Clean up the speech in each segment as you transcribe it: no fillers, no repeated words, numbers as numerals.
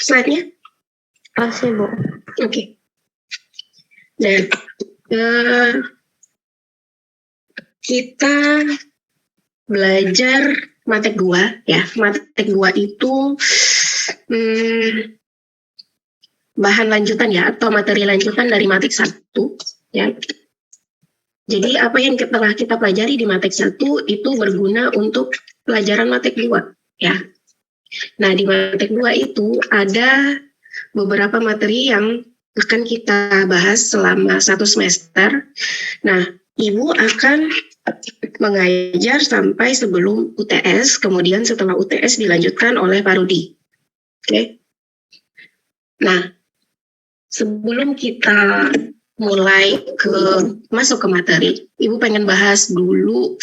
slide-nya? Masih, Bu. Oke. Dan kita belajar Matek 2 ya. Matek 2 itu bahan lanjutan ya, atau materi lanjutan dari Matek 1 ya. Jadi apa yang telah kita pelajari di Matek 1 itu berguna untuk pelajaran Matek 2 ya. Nah, di Matek 2 itu ada beberapa materi yang akan kita bahas selama 1 semester. Nah, Ibu akan mengajar sampai sebelum UTS, kemudian setelah UTS dilanjutkan oleh Pak Rudi. Oke. Nah, sebelum kita mulai masuk ke materi, Ibu pengen bahas dulu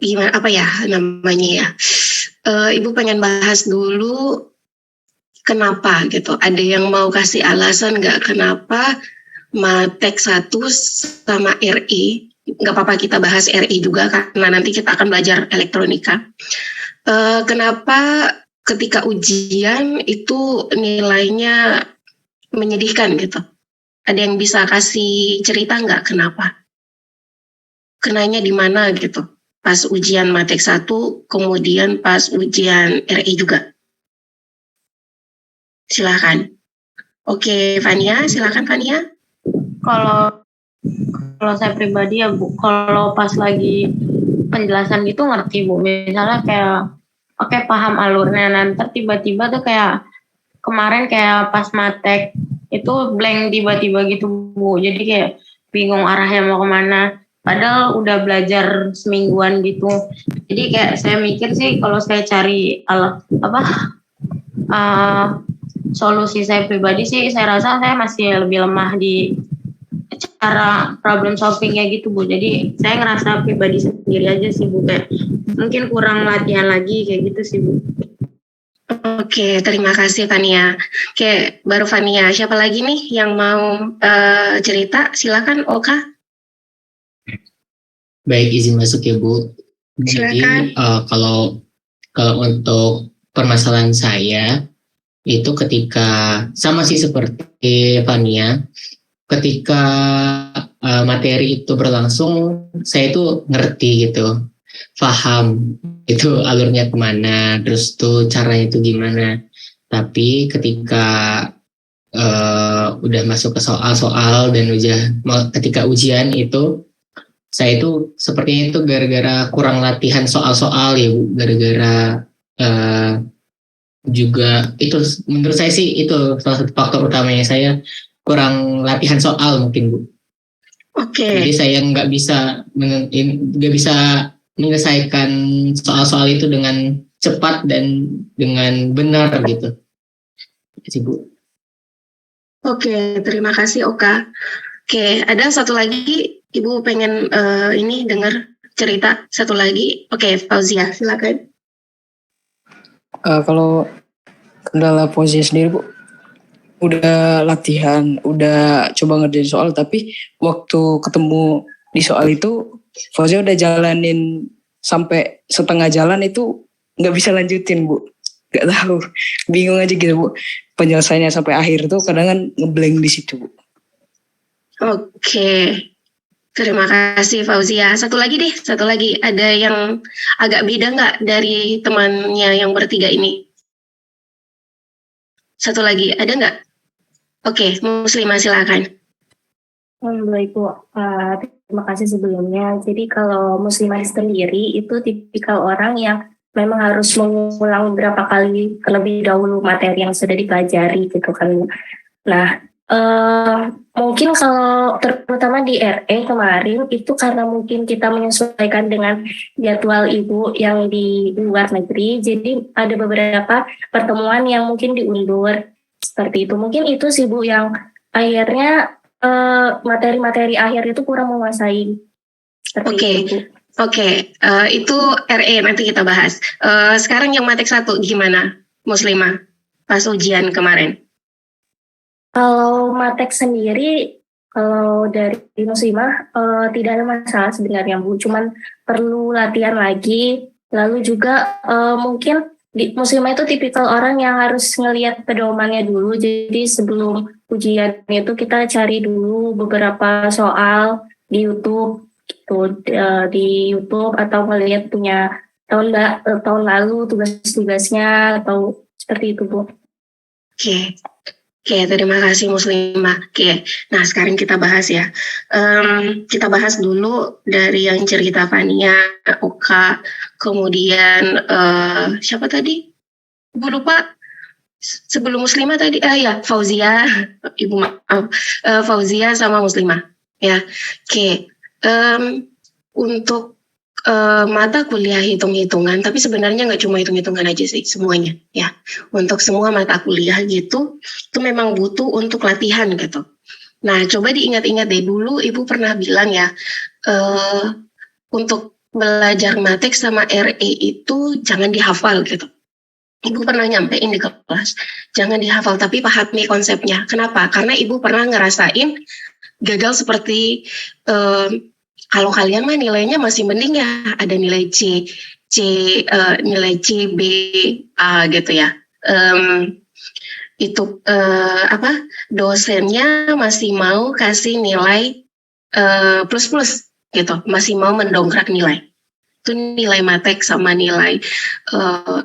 gimana apa ya namanya ya. Ibu pengen bahas dulu kenapa gitu. Ada yang mau kasih alasan nggak kenapa Matek 1 sama RI? Nggak apa-apa kita bahas RI juga karena nanti kita akan belajar elektronika. Kenapa ketika ujian itu nilainya menyedihkan gitu? Ada yang bisa kasih cerita nggak kenapa? Kenanya di mana gitu? Pas ujian Matek 1, kemudian pas ujian RI juga. Silakan. Oke, Fania, silakan Fania. Kalau saya pribadi ya Bu, kalau pas lagi penjelasan gitu ngerti Bu. Misalnya kayak oke paham alurnya, nanti tiba-tiba tuh kayak kemarin kayak pas Matek itu blank tiba-tiba gitu Bu. Jadi kayak bingung arahnya mau kemana. Padahal udah belajar semingguan gitu. Jadi kayak saya mikir sih kalau saya cari solusi saya pribadi sih, saya rasa saya masih lebih lemah di cara problem solvingnya gitu Bu. Jadi saya ngerasa pribadi sendiri aja sih Bu, kayak mungkin kurang latihan lagi kayak gitu sih Bu. Oke, terima kasih Fania. Oke, baru Fania. Siapa lagi nih yang mau cerita? Silakan Oka. Baik, izin masuk ya Bu. Silakan. Jadi kalau untuk permasalahan saya itu ketika sama sih seperti Fania, ketika materi itu berlangsung, saya itu ngerti gitu, paham itu alurnya kemana, terus tuh caranya itu gimana. Tapi ketika udah masuk ke soal-soal dan ketika ujian itu, saya itu sepertinya itu gara-gara kurang latihan soal-soal ya Bu, gara-gara juga itu menurut saya sih itu salah satu faktor utamanya, saya kurang latihan soal mungkin Bu. Oke. Jadi saya nggak bisa menyelesaikan soal-soal itu dengan cepat dan dengan benar gitu. Sih Bu. Oke, terima kasih Oka. Oke, ada satu lagi Ibu pengen ini dengar cerita satu lagi. Oke, Fauzia, silakan. Kalau kendala Fauzia sendiri Bu, udah latihan, udah coba ngerjain soal, tapi waktu ketemu di soal itu Fauzia udah jalanin sampai setengah jalan itu nggak bisa lanjutin Bu. Nggak tahu, bingung aja gitu Bu. Penyelesaiannya sampai akhir tuh kadang kan ngeblank di situ Bu. Oke, terima kasih Fauzia. Satu lagi. Ada yang agak beda nggak dari temannya yang bertiga ini? Satu lagi, ada nggak? Oke, Muslimah silakan. Baik Bu, terima kasih sebelumnya. Jadi kalau Muslimah sendiri itu tipikal orang yang memang harus mengulang beberapa kali terlebih dahulu materi yang sudah dipelajari gitu kan. Nah, mungkin kalau terutama di RE kemarin itu karena mungkin kita menyesuaikan dengan jadwal Ibu yang di luar negeri, jadi ada beberapa pertemuan yang mungkin diundur seperti itu. Mungkin itu sih Bu yang akhirnya materi-materi akhir itu kurang menguasai. Oke, itu RE nanti kita bahas. Sekarang yang Matek 1 gimana, Muslimah, pas ujian kemarin? Kalau Matek sendiri, Kalau dari Muslimah tidak ada masalah sebenarnya Bu, cuman perlu latihan lagi. Lalu juga mungkin Muslimah itu tipikal orang yang harus ngelihat pedomannya dulu. Jadi sebelum ujian itu kita cari dulu beberapa soal di YouTube gitu, di YouTube atau ngelihat punya tahun lalu tugas-tugasnya atau seperti itu Bu. Oke. Oke, terima kasih Muslimah. Oke, nah sekarang kita bahas ya. Kita bahas dulu dari yang cerita Fania, Oka, kemudian siapa tadi? Ibu lupa. Sebelum Muslimah tadi, ya Fauzia, Ibu maaf, Fauzia sama Muslimah. Ya, oke. Untuk mata kuliah hitung-hitungan, tapi sebenarnya nggak cuma hitung-hitungan aja sih, semuanya ya. Untuk semua mata kuliah gitu, itu memang butuh untuk latihan gitu. Nah, coba diingat-ingat deh, dulu Ibu pernah bilang ya, untuk belajar matek sama RE itu jangan dihafal gitu. Ibu pernah nyampein di kelas, jangan dihafal tapi pahami konsepnya. Kenapa? Karena Ibu pernah ngerasain gagal seperti kalau kalian mah nilainya masih mending ya, ada nilai nilai C, B, A gitu ya. Itu dosennya masih mau kasih nilai plus gitu, masih mau mendongkrak nilai. Itu nilai matek sama nilai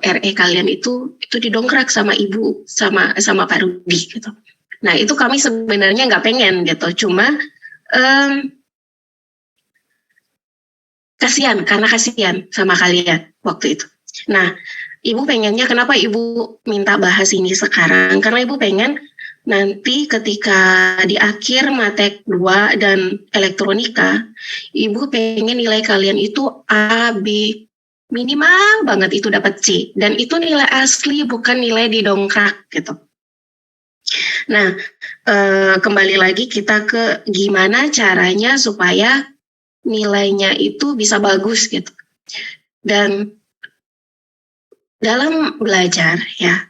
RE kalian itu didongkrak sama Ibu sama Pak Rudi gitu. Nah itu kami sebenarnya nggak pengen gitu, cuma kasihan sama kalian waktu itu. Nah, Ibu pengennya, kenapa Ibu minta bahas ini sekarang? Karena Ibu pengen nanti ketika di akhir matek 2 dan elektronika, Ibu pengen nilai kalian itu A, B, minimal banget itu dapat C. Dan itu nilai asli, bukan nilai didongkrak gitu. Nah, kembali lagi kita ke gimana caranya supaya nilainya itu bisa bagus gitu. Dan dalam belajar ya,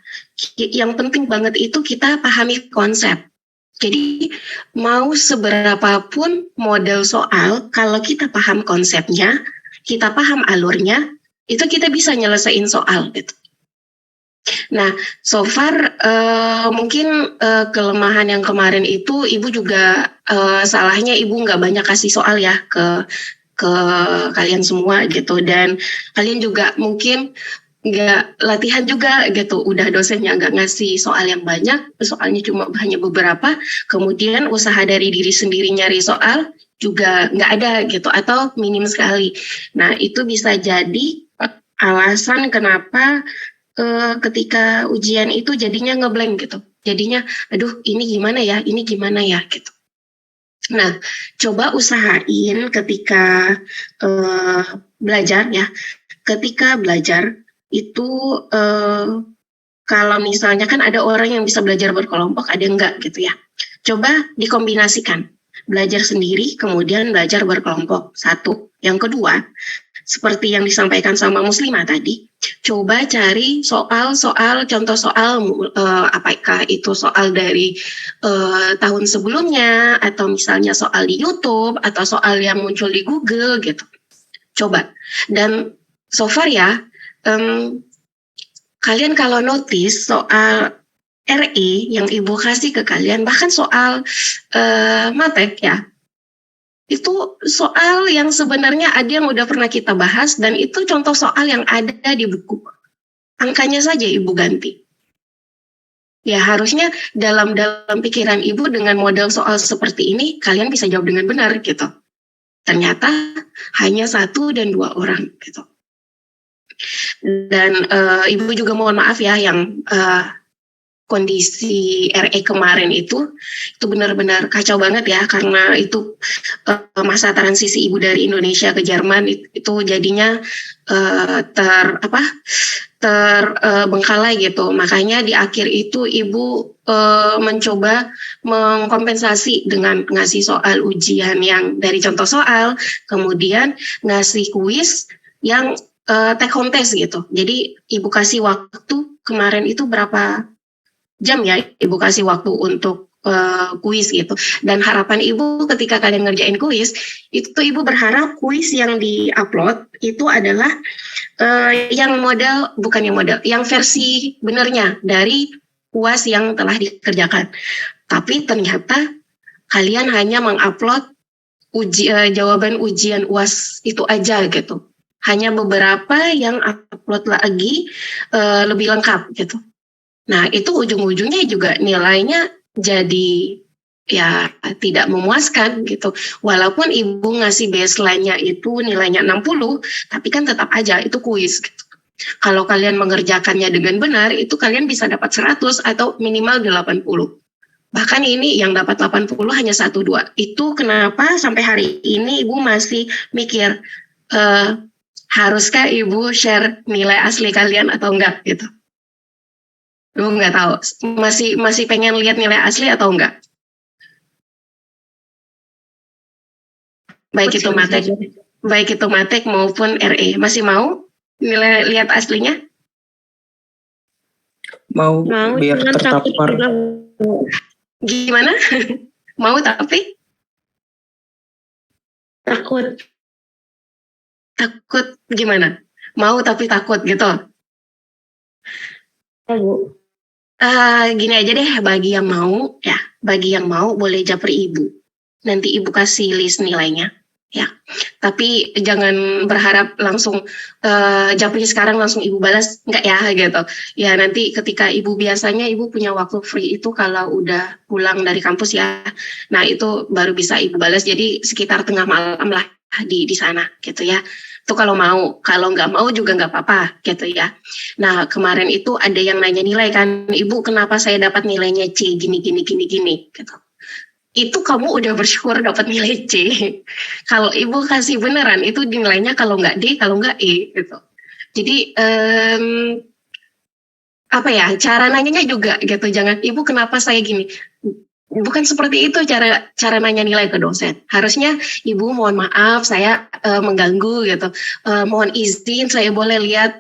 yang penting banget itu kita pahami konsep. Jadi mau seberapapun model soal, kalau kita paham konsepnya, kita paham alurnya, itu kita bisa nyelesain soal gitu. Nah, so far mungkin kelemahan yang kemarin itu Ibu juga salahnya Ibu nggak banyak kasih soal ya ke kalian semua gitu, dan kalian juga mungkin nggak latihan juga gitu, udah dosennya nggak ngasih soal yang banyak, soalnya cuma hanya beberapa, kemudian usaha dari diri sendiri nyari soal juga nggak ada gitu atau minim sekali. Nah itu bisa jadi alasan kenapa ketika ujian itu jadinya ngeblank gitu, jadinya aduh ini gimana ya gitu. Nah coba usahain ketika belajar ya, ketika belajar itu kalau misalnya kan ada orang yang bisa belajar berkelompok, ada enggak gitu ya. Coba dikombinasikan, belajar sendiri kemudian belajar berkelompok, satu. Yang kedua, seperti yang disampaikan sama Muslimah tadi, coba cari soal-soal, contoh soal, apakah itu soal dari tahun sebelumnya, atau misalnya soal di YouTube, atau soal yang muncul di Google gitu. Coba. Dan so far ya, kalian kalau notice soal RE yang Ibu kasih ke kalian, bahkan soal matek ya, itu soal yang sebenarnya ada yang udah pernah kita bahas, dan itu contoh soal yang ada di buku. Angkanya saja Ibu ganti. Ya harusnya dalam pikiran Ibu dengan model soal seperti ini, kalian bisa jawab dengan benar gitu. Ternyata hanya 1 dan 2 orang gitu. Dan Ibu juga mohon maaf ya yang kondisi RE kemarin itu benar-benar kacau banget ya, karena itu masa transisi Ibu dari Indonesia ke Jerman itu jadinya terbengkalai gitu. Makanya di akhir itu Ibu mencoba mengkompensasi dengan ngasih soal ujian yang dari contoh soal, kemudian ngasih kuis yang take home test gitu. Jadi Ibu kasih waktu kemarin itu berapa jam ya, Ibu kasih waktu untuk kuis gitu. Dan harapan ibu ketika kalian ngerjain kuis, itu ibu berharap kuis yang di-upload itu adalah yang versi benernya dari UAS yang telah dikerjakan. Tapi ternyata kalian hanya mengupload jawaban ujian UAS itu aja gitu. Hanya beberapa yang upload lagi lebih lengkap gitu. Nah, itu ujung-ujungnya juga nilainya jadi ya tidak memuaskan gitu. Walaupun ibu ngasih baseline-nya itu nilainya 60, tapi kan tetap aja itu kuis gitu. Kalau kalian mengerjakannya dengan benar, itu kalian bisa dapat 100 atau minimal 80. Bahkan ini yang dapat 80 hanya 1-2. Itu kenapa sampai hari ini ibu masih mikir, haruskah ibu share nilai asli kalian atau enggak gitu. Ibu nggak tahu, masih pengen lihat nilai asli atau enggak? Baik itu matek maupun RE, masih mau nilai lihat aslinya? Mau biar cuman takut tertapar. juga. Gimana? Mau tapi takut gimana? Mau tapi takut gitu. Bu. Gini aja deh, bagi yang mau boleh japri ibu. Nanti ibu kasih list nilainya, ya. Tapi jangan berharap langsung japri sekarang langsung ibu balas, enggak ya gitu. Ya nanti ketika biasanya ibu punya waktu free itu kalau udah pulang dari kampus ya. Nah itu baru bisa ibu balas. Jadi sekitar tengah malam lah di sana gitu ya. Itu kalau mau, kalau nggak mau juga nggak apa-apa gitu ya. Nah kemarin itu ada yang nanya nilai kan, ibu kenapa saya dapat nilainya C gini gitu. Itu kamu udah bersyukur dapat nilai C. Kalau ibu kasih beneran itu nilainya kalau nggak D, kalau nggak E gitu. Jadi cara nanyanya juga gitu. Jangan ibu kenapa saya gini. Bukan seperti itu cara nanya nilai ke dosen. Harusnya ibu mohon maaf saya mengganggu gitu. Mohon izin saya boleh lihat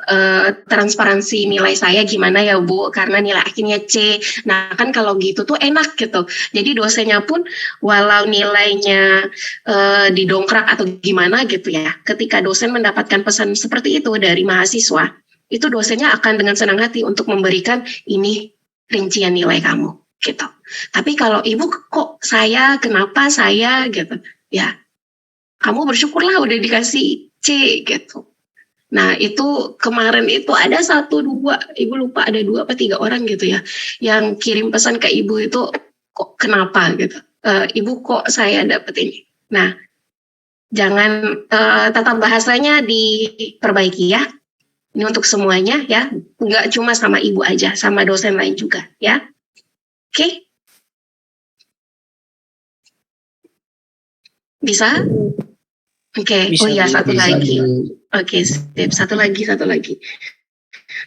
transparansi nilai saya gimana ya Bu, karena nilai akhirnya C. Nah kan kalau gitu tuh enak gitu. Jadi dosennya pun walau nilainya didongkrak atau gimana gitu ya. Ketika dosen mendapatkan pesan seperti itu dari mahasiswa, itu dosennya akan dengan senang hati untuk memberikan ini rincian nilai kamu gitu. Tapi kalau ibu kok kenapa saya gitu, ya kamu bersyukurlah udah dikasih C gitu. Nah itu kemarin itu ada 1, 2, ibu lupa ada 2 apa 3 orang gitu ya, yang kirim pesan ke ibu itu kok kenapa gitu, ibu kok saya dapet ini. Nah jangan tata bahasanya diperbaiki ya. Ini untuk semuanya ya, nggak cuma sama ibu aja, sama dosen lain juga ya. Oke? Bisa? Oke. Bisa, Oh iya, satu Bisa, lagi. Bu. Oke, sip. Satu lagi.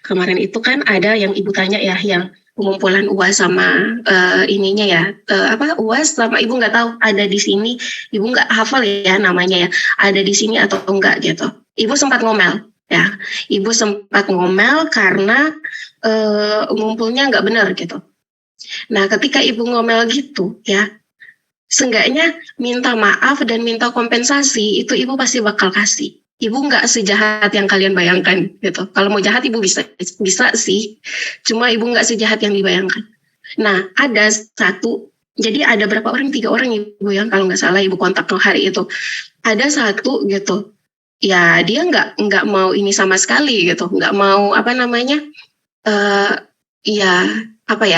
Kemarin itu kan ada yang ibu tanya ya, yang pengumpulan UAS sama ininya ya, UAS sama ibu nggak tahu ada di sini, ibu nggak hafal ya namanya ya, ada di sini atau enggak gitu. Ibu sempat ngomel ya, karena ngumpulnya nggak benar gitu. Nah, ketika ibu ngomel gitu ya, seenggaknya minta maaf dan minta kompensasi itu ibu pasti bakal kasih. Ibu nggak sejahat yang kalian bayangkan gitu. Kalau mau jahat ibu bisa sih, cuma ibu nggak sejahat yang dibayangkan. Nah, ada 1, jadi ada berapa orang? 3 orang ibu yang kalau nggak salah ibu kontak ke hari itu. Ada 1 gitu, ya dia nggak mau ini sama sekali gitu, nggak mau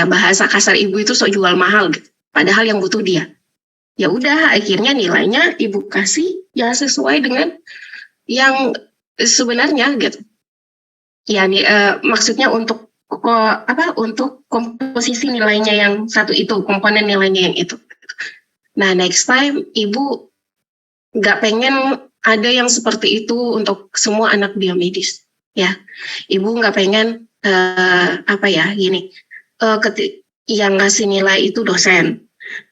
bahasa kasar ibu itu sok jual mahal gitu. Padahal yang butuh dia. Ya udah, akhirnya nilainya ibu kasih ya sesuai dengan yang sebenarnya gitu. Ya maksudnya untuk komposisi nilainya yang 1 itu, komponen nilainya yang itu. Nah next time ibu nggak pengen ada yang seperti itu untuk semua anak biomedis ya. Ibu nggak pengen yang ngasih nilai itu dosen.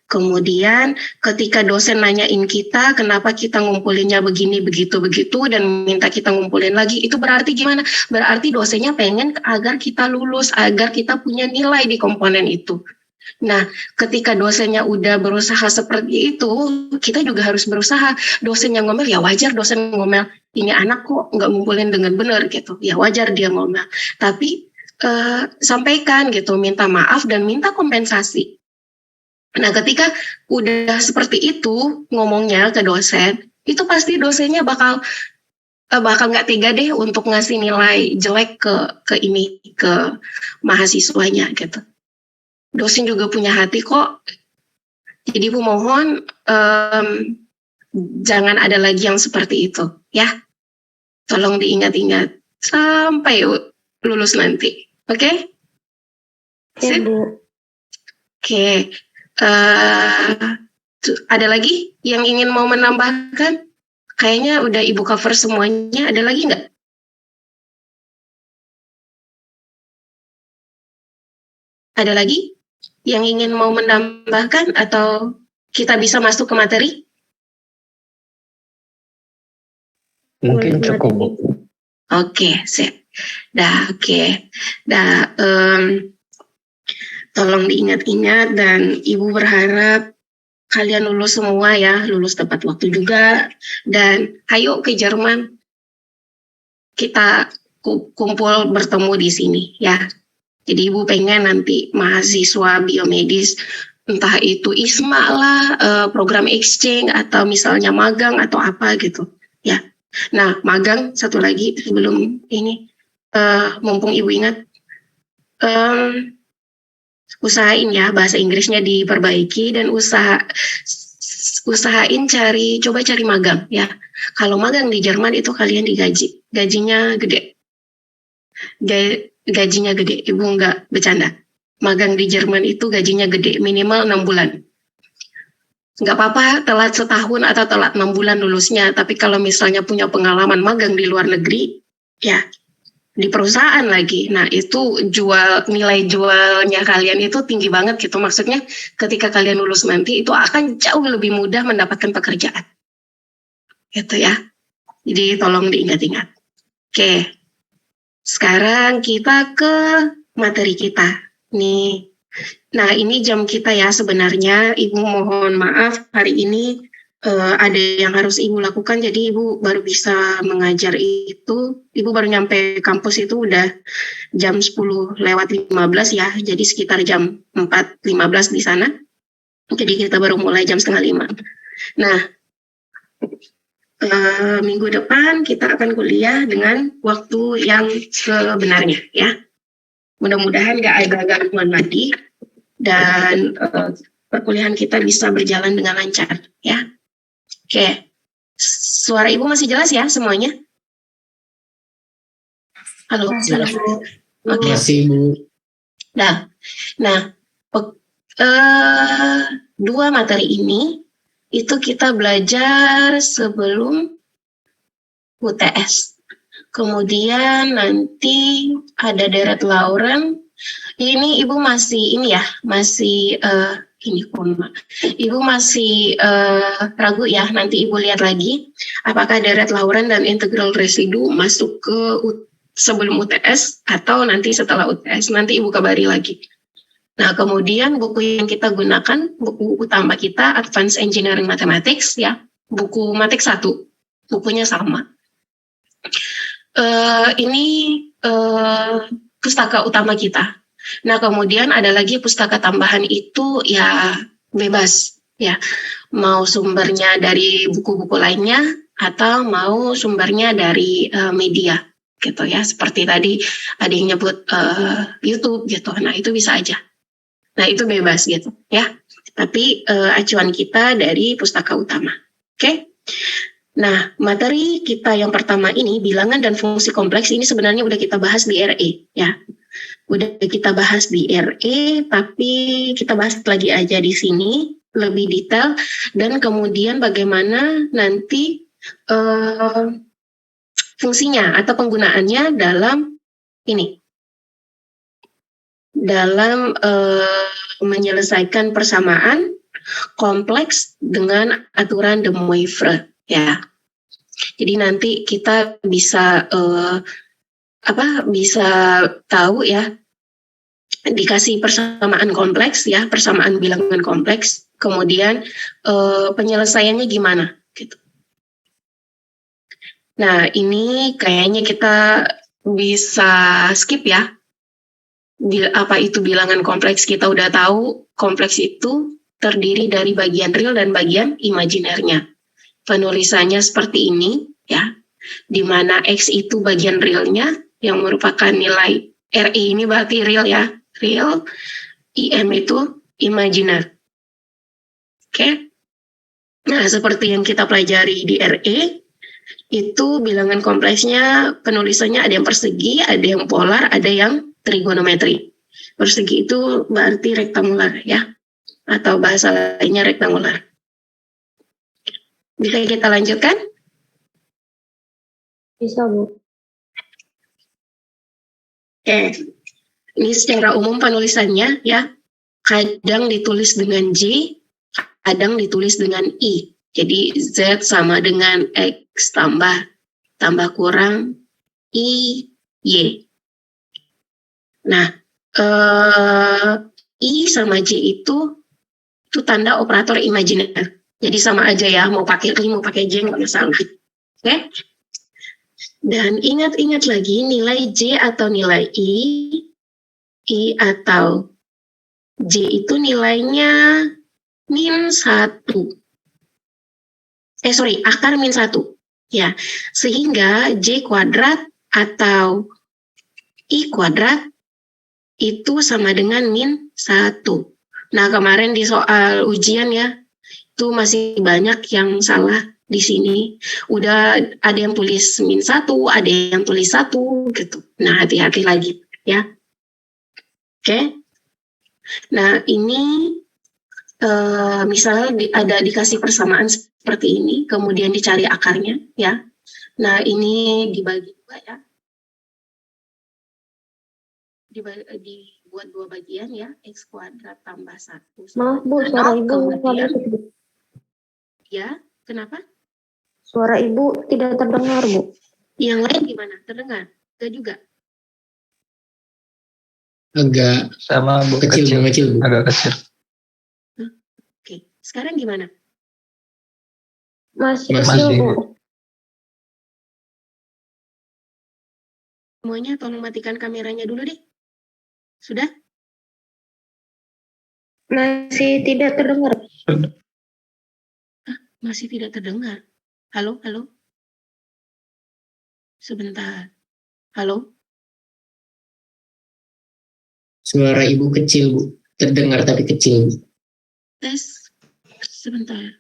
Kemudian ketika dosen nanyain kita kenapa kita ngumpulinnya begini begitu dan minta kita ngumpulin lagi, itu berarti gimana? Berarti dosennya pengen agar kita lulus, agar kita punya nilai di komponen itu. Nah, ketika dosennya udah berusaha seperti itu, kita juga harus berusaha. Dosen yang ngomel, ya wajar dosen ngomel. Ini anak kok nggak ngumpulin dengan benar gitu. Ya wajar dia ngomel. Tapi sampaikan gitu, minta maaf dan minta kompensasi. Nah, ketika udah seperti itu ngomongnya ke dosen, itu pasti dosennya bakal nggak tega deh untuk ngasih nilai jelek ke mahasiswanya gitu. Dosen juga punya hati kok. Jadi Bu mohon jangan ada lagi yang seperti itu ya. Tolong diingat-ingat sampai lulus nanti. Oke? Ya, Bu. Oke. Ada lagi yang ingin mau menambahkan? Kayaknya udah Ibu cover semuanya. Ada lagi nggak? Ada lagi yang ingin mau menambahkan atau kita bisa masuk ke materi? Mungkin cukup, Bu. Oke, sip. Oke. Tolong diingat-ingat dan Ibu berharap kalian lulus semua ya, lulus tepat waktu juga. Dan ayo ke Jerman, kita kumpul bertemu di sini ya. Jadi Ibu pengen nanti mahasiswa biomedis, entah itu ISMA lah, program exchange atau misalnya magang atau apa gitu ya. Nah, magang satu lagi sebelum ini, mumpung Ibu ingat, usahain ya bahasa Inggrisnya diperbaiki dan usahain coba cari magang ya. Kalau magang di Jerman itu kalian digaji, gajinya gede. Gajinya gede, Ibu nggak bercanda. Magang di Jerman itu gajinya gede, minimal 6 bulan. Nggak apa-apa telat setahun atau telat 6 bulan lulusnya, tapi kalau misalnya punya pengalaman magang di luar negeri, ya di perusahaan lagi. Nah itu nilai jualnya kalian itu tinggi banget gitu. Maksudnya ketika kalian lulus nanti itu akan jauh lebih mudah mendapatkan pekerjaan. Gitu ya. Jadi tolong diingat-ingat. Oke. Sekarang kita ke materi kita. Nih. Nah, ini jam kita ya sebenarnya. Ibu mohon maaf hari ini ada yang harus Ibu lakukan, jadi Ibu baru bisa mengajar itu. Ibu baru nyampe kampus itu udah jam 10:15 ya, jadi sekitar jam 4:15 di sana. Jadi kita baru mulai jam 4:30. Nah, minggu depan kita akan kuliah dengan waktu yang sebenarnya ya. Mudah-mudahan gak ada gangguan lagi dan perkuliahan kita bisa berjalan dengan lancar ya. Oke, suara Ibu masih jelas ya semuanya? Halo, Jelas. halo. Oke. Masih, Bu. Nah, dua materi ini itu kita belajar sebelum UTS. Kemudian nanti ada Deret Lauren. Ini Ibu masih Ibu masih ragu ya. Nanti Ibu lihat lagi apakah Deret Lauren dan integral residu masuk ke sebelum UTS atau nanti setelah UTS. Nanti Ibu kabari lagi. Nah, kemudian buku yang kita gunakan, buku utama kita Advanced Engineering Mathematics ya, buku Matik 1, bukunya sama. Ini pustaka utama kita. Nah, kemudian ada lagi pustaka tambahan itu ya bebas ya. Mau sumbernya dari buku-buku lainnya atau mau sumbernya dari media gitu ya. Seperti tadi ada yang nyebut YouTube gitu. Nah, itu bisa aja. Nah, itu bebas gitu ya. Tapi acuan kita dari pustaka utama. Oke? Nah, materi kita yang pertama ini, bilangan dan fungsi kompleks, ini sebenarnya udah kita bahas di RE ya. Udah kita bahas di RE, tapi kita bahas lagi aja di sini lebih detail dan kemudian bagaimana nanti fungsinya atau penggunaannya dalam ini, dalam menyelesaikan persamaan kompleks dengan aturan de Moivre ya. Jadi nanti kita bisa bisa tahu ya dikasih persamaan kompleks ya, persamaan bilangan kompleks, kemudian penyelesaiannya gimana gitu. Nah, ini kayaknya kita bisa skip ya. Apa itu bilangan kompleks, kita udah tahu kompleks itu terdiri dari bagian real dan bagian imajinernya. Penulisannya seperti ini ya, di mana X itu bagian realnya yang merupakan nilai RE ini berarti real ya, real, IM itu imaginer. Oke. Nah, seperti yang kita pelajari di RE, itu bilangan kompleksnya penulisannya ada yang persegi, ada yang polar, ada yang trigonometri. Persegi itu berarti rektangular ya, atau bahasa lainnya rektangular. Bisa kita lanjutkan? Bisa, Bu. Oke, ini secara umum penulisannya ya, kadang ditulis dengan J, kadang ditulis dengan I. Jadi Z sama dengan X tambah kurang I, Y. Nah, I sama J itu tanda operator imajiner. Jadi sama aja ya, mau pakai I, mau pakai J, nggak masalah. Oke? Dan ingat-ingat lagi, nilai J atau nilai I atau J itu nilainya -1. Akar -1. Ya, sehingga J kuadrat atau I kuadrat itu sama dengan -1. Nah, kemarin di soal ujian ya, itu masih banyak yang salah di sini. Udah ada yang tulis -1, ada yang tulis 1 gitu. Nah, hati-hati lagi ya. Oke. Nah, ini misalnya ada dikasih persamaan seperti ini, kemudian dicari akarnya ya. Nah, ini dibagi dua ya. Dibuat dua bagian ya, X kuadrat tambah 1. Maaf, Bu, suara Ibu kemudian, tidak. ya, kenapa? Suara Ibu tidak terdengar, Bu. Yang lain gimana? Terdengar? Enggak juga? Agak Sama Bu, kecil. Bu. agak kecil. Oke, sekarang gimana? Masih Masih. kecil, Bu. Semuanya tolong matikan kameranya dulu deh. Sudah? Masih tidak terdengar. Masih tidak terdengar. Halo, halo? Sebentar. Halo? Suara Ibu kecil, Bu. Terdengar tapi kecil, Bu. Tes. Sebentar.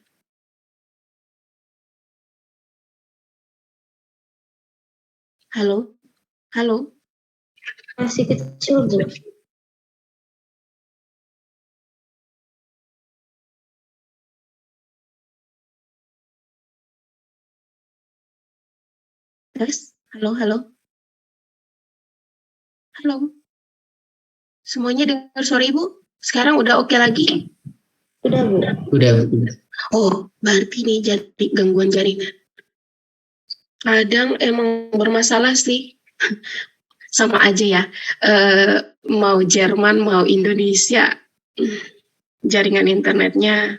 Halo? Halo? Masih kecil, Bu. Tes? Halo, halo? Halo? Semuanya dengar suara Ibu? Sekarang udah oke lagi? Sudah, Bu. Udah. Oh, berarti ini jadi gangguan jaringan. Kadang emang bermasalah sih. Sama aja ya. Mau Jerman, mau Indonesia, jaringan internetnya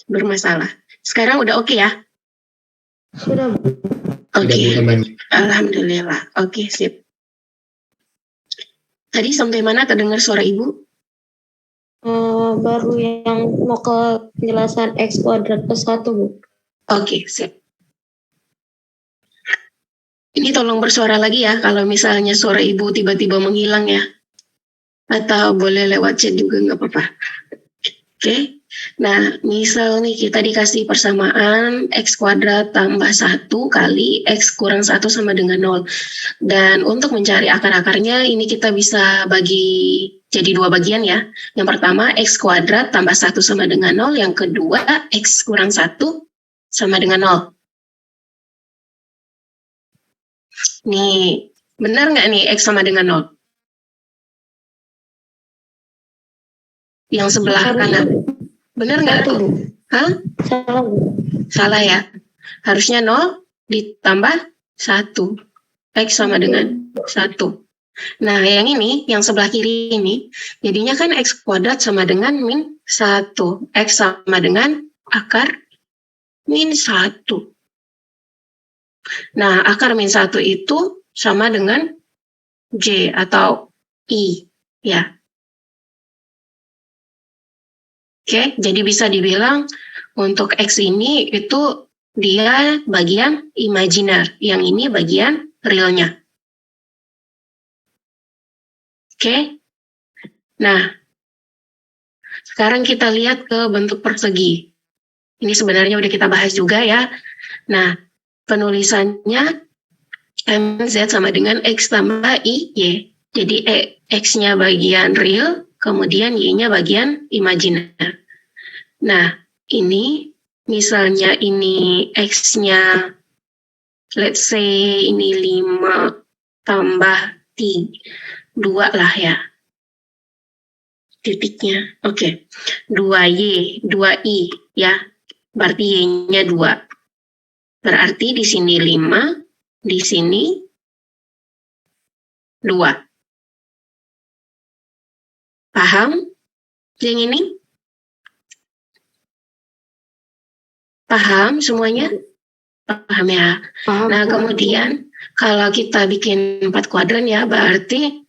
bermasalah. Sekarang udah oke ya? Sudah, Bu. Oke. Udah, Bu. Alhamdulillah. Oke, sip. Tadi sampai mana terdengar suara Ibu? Baru yang mau ke penjelasan X kuadrat plus 1, Bu. Oke, sip. Ini tolong bersuara lagi ya, kalau misalnya suara Ibu tiba-tiba menghilang ya. Atau boleh lewat chat juga nggak apa-apa. Oke. Nah, misal nih kita dikasih persamaan X kuadrat tambah 1 kali X kurang 1 sama dengan 0. Dan untuk mencari akar-akarnya, ini kita bisa bagi jadi dua bagian ya. Yang pertama, X kuadrat tambah 1 sama dengan 0. Yang kedua, X kurang 1 sama dengan 0. Nih, benar nggak nih X sama dengan 0? Yang sebelah kanan. Benar nggak tuh? Hah? Salah, Bu. Salah ya. Harusnya 0 ditambah 1. X sama dengan 1. Nah, yang ini, yang sebelah kiri ini, jadinya kan X kuadrat sama dengan min 1. X sama dengan akar min 1. Nah, akar min 1 itu sama dengan J atau I. Ya. Oke, jadi bisa dibilang untuk X ini itu dia bagian imajiner, yang ini bagian realnya. Oke, nah sekarang kita lihat ke bentuk persegi. Ini sebenarnya udah kita bahas juga ya. Nah, penulisannya MZ sama dengan X tambah I, Y. Jadi X-nya bagian real, kemudian Y-nya bagian imajiner. Nah, ini misalnya ini X-nya, let's say ini 5 tambah 2 lah ya. Titiknya, oke. 2Y, 2I ya. Berarti Y-nya 2. Berarti di sini 5, di sini 2. Paham yang ini? Paham semuanya? Paham ya. Nah, kemudian kalau kita bikin 4 kuadran ya, berarti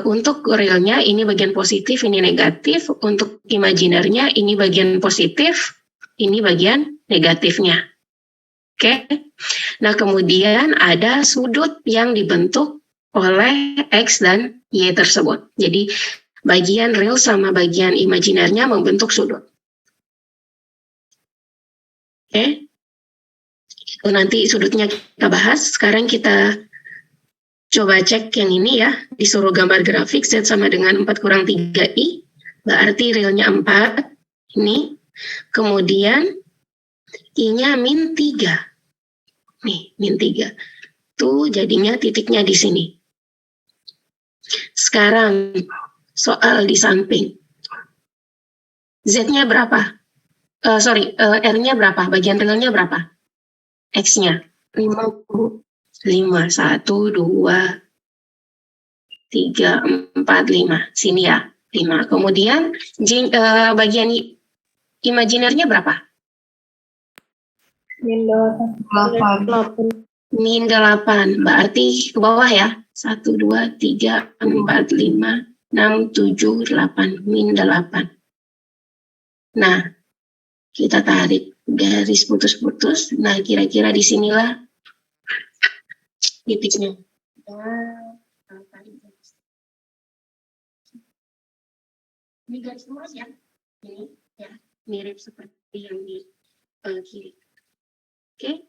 untuk realnya ini bagian positif, ini negatif. Untuk imajinernya ini bagian positif, ini bagian negatifnya. Oke. Nah, kemudian ada sudut yang dibentuk oleh X dan Y tersebut. Jadi bagian real sama bagian imajinernya membentuk sudut. Oke. Itu nanti sudutnya kita bahas. Sekarang kita coba cek yang ini ya. Disuruh gambar grafik Z sama dengan 4 kurang 3I. Berarti realnya 4. Ini. Kemudian I-nya min 3. Nih, min 3. Tuh jadinya titiknya di sini. Sekarang soal di samping. Z-nya berapa? R-nya berapa? Bagian realnya berapa? X-nya 5, 5, 1, 2, 3, 4, 5. Sini ya, 5. Kemudian bagian imajinernya berapa? Min 8. Min 8. Berarti ke bawah ya. 1, 2, 3, 4, 5, 6, 7, 8. Min 8. Nah, kita tarik garis putus-putus. Nah, kira-kira di sinilah titiknya. Ini garis lurus ya. Ini ya, mirip seperti yang di kiri. Oke.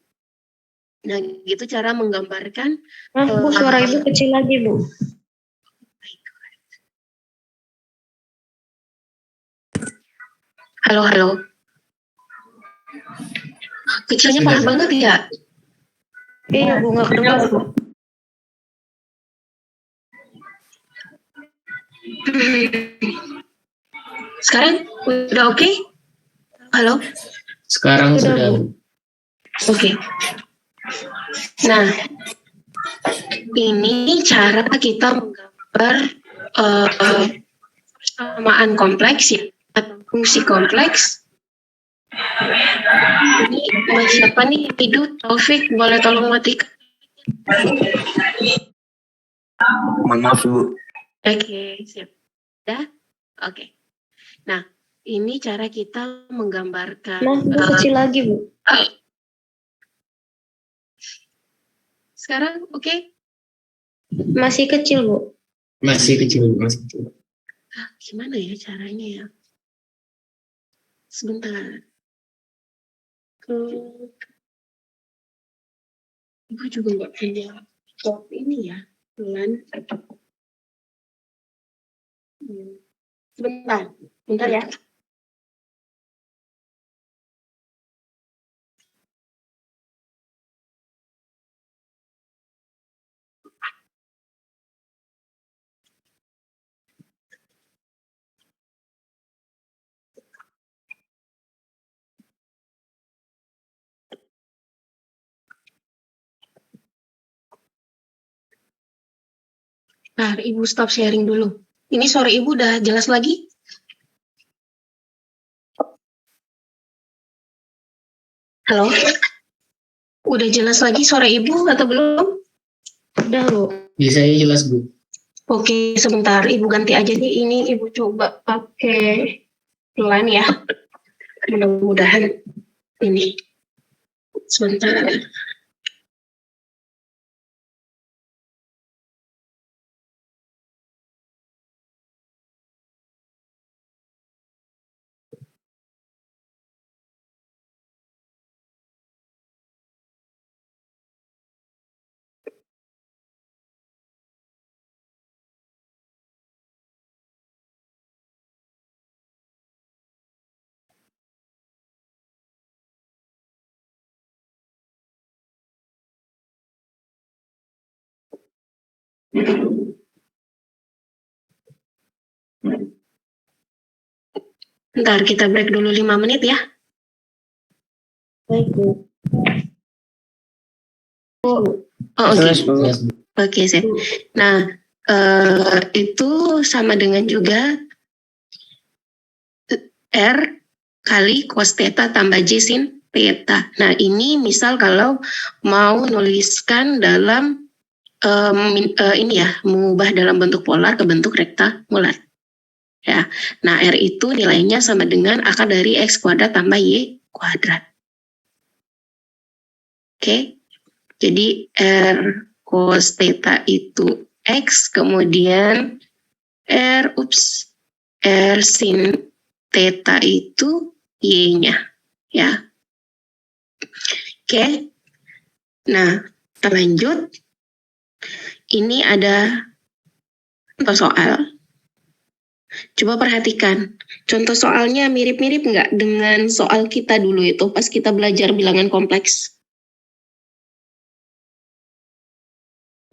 Nah, gitu cara menggambarkan. Bu, suara ibu kecil lagi, Bu. Halo, halo. Kecilnya parah banget ya? Iya, Bu, nggak kedengar, Bu. Sekarang udah oke? Halo? Sekarang sudah. Oke. Nah, ini cara kita menggambar persamaan kompleks ya, atau fungsi kompleks. Ini siapa nih? Idu, Taufik, boleh tolong matikan? Maaf, Bu. Oke, siap. Udah? Oke. Nah, ini cara kita menggambarkan. Mas, Bu kecil lagi, Bu. Sekarang oke? Masih kecil, Bu. Masih kecil, masih kecil. Gimana ya caranya ya? Sebentar. Ibu juga nggak punya top ini ya, pelan. Sebentar, bentar ya. Nah, Ibu stop sharing dulu. Ini suara Ibu udah jelas lagi? Halo? Udah jelas lagi suara Ibu atau belum? Udah, Bu. Bisa ya jelas Bu. Oke, sebentar. Ibu ganti aja nih. Ini Ibu coba pakai pelan ya. Mudah-mudahan ini. Sebentar. Bentar, kita break dulu 5 menit ya. Baik, Bu. Oh, oke. Jelas, Bu. Jelas Bu. Oke, sip. Nah, itu sama dengan juga R kali cos theta tambah J sin theta. Nah, ini misal kalau mau nuliskan dalam ini ya, mengubah dalam bentuk polar ke bentuk rektangular. Ya. Nah, R itu nilainya sama dengan akar dari X kuadrat tambah Y kuadrat. Oke. Jadi R cos theta itu X, kemudian R sin theta itu Y-nya. Ya. Oke. Nah, lanjut. Ini ada contoh soal. Coba perhatikan. Contoh soalnya mirip-mirip nggak dengan soal kita dulu itu pas kita belajar bilangan kompleks?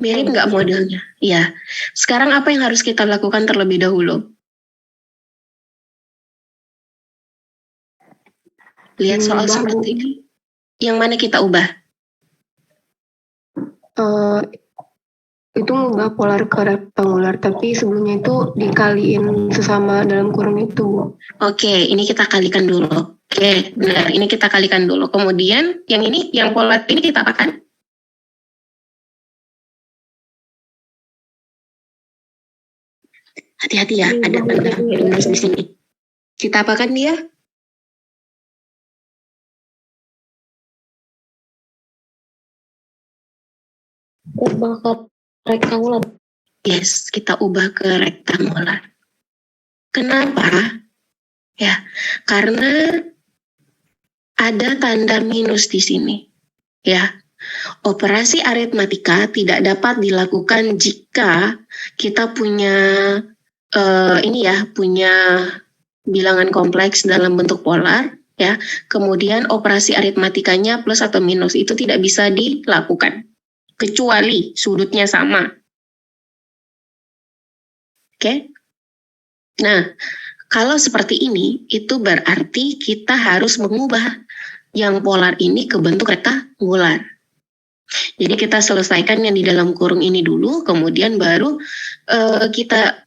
Mirip nggak modelnya? Ya. Sekarang apa yang harus kita lakukan terlebih dahulu? Lihat soal seperti ini. Yang mana kita ubah? Itu ngubah polar ke rektangular, tapi sebelumnya itu dikaliin sesama dalam kurung itu. Oke, ini kita kalikan dulu. Oke, benar. Ini kita kalikan dulu. Kemudian yang ini, yang polar ini kita apakan? Hati-hati ya, ada tanda minus di sini. Kita apakan dia? Ubah ke rektangular. Yes, kita ubah ke rektangular. Kenapa? Ya, karena ada tanda minus di sini. Ya, operasi aritmatika tidak dapat dilakukan jika kita punya punya bilangan kompleks dalam bentuk polar. Ya, kemudian operasi aritmatikanya plus atau minus itu tidak bisa dilakukan kecuali sudutnya sama. Oke. Nah, kalau seperti ini, itu berarti kita harus mengubah yang polar ini ke bentuk rektangular. Jadi kita selesaikan yang di dalam kurung ini dulu, kemudian baru kita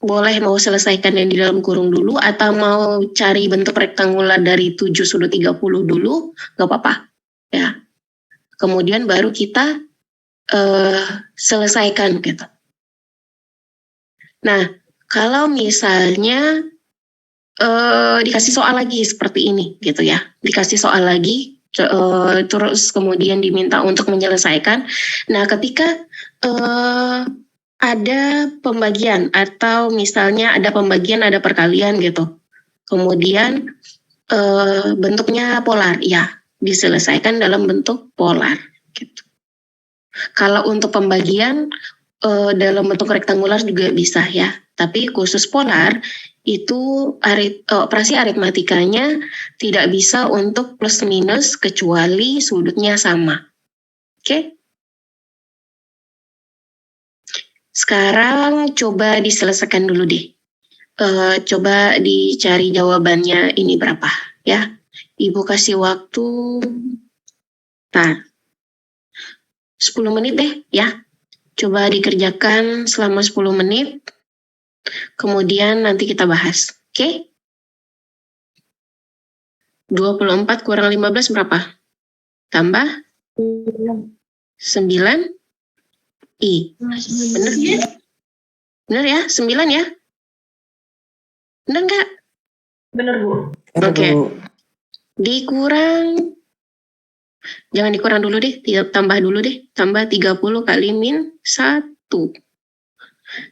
boleh mau selesaikan yang di dalam kurung dulu, atau mau cari bentuk rektangular dari 7 sudut 30 dulu, nggak apa-apa. Ya. Kemudian baru kita selesaikan gitu. Nah, kalau misalnya dikasih soal lagi seperti ini gitu ya, dikasih soal lagi terus kemudian diminta untuk menyelesaikan. Nah, ketika ada pembagian atau misalnya ada pembagian, ada perkalian gitu, kemudian bentuknya polar, ya diselesaikan dalam bentuk polar gitu. Kalau untuk pembagian dalam bentuk rektangular juga bisa ya, tapi khusus polar itu operasi aritmatikanya tidak bisa untuk plus minus kecuali sudutnya sama. Oke? Sekarang coba diselesaikan dulu deh. Coba dicari jawabannya ini berapa ya. Ibu kasih waktu 10 menit deh ya. Coba dikerjakan selama 10 menit, kemudian nanti kita bahas. Oke? 24 kurang 15 berapa? Tambah 9 I. Bener? Bener ya? 9 ya? Bener nggak? Bener, Bu. Oke. Dikurang, jangan dikurang dulu deh, tambah dulu deh. Tambah 30 kali min 1.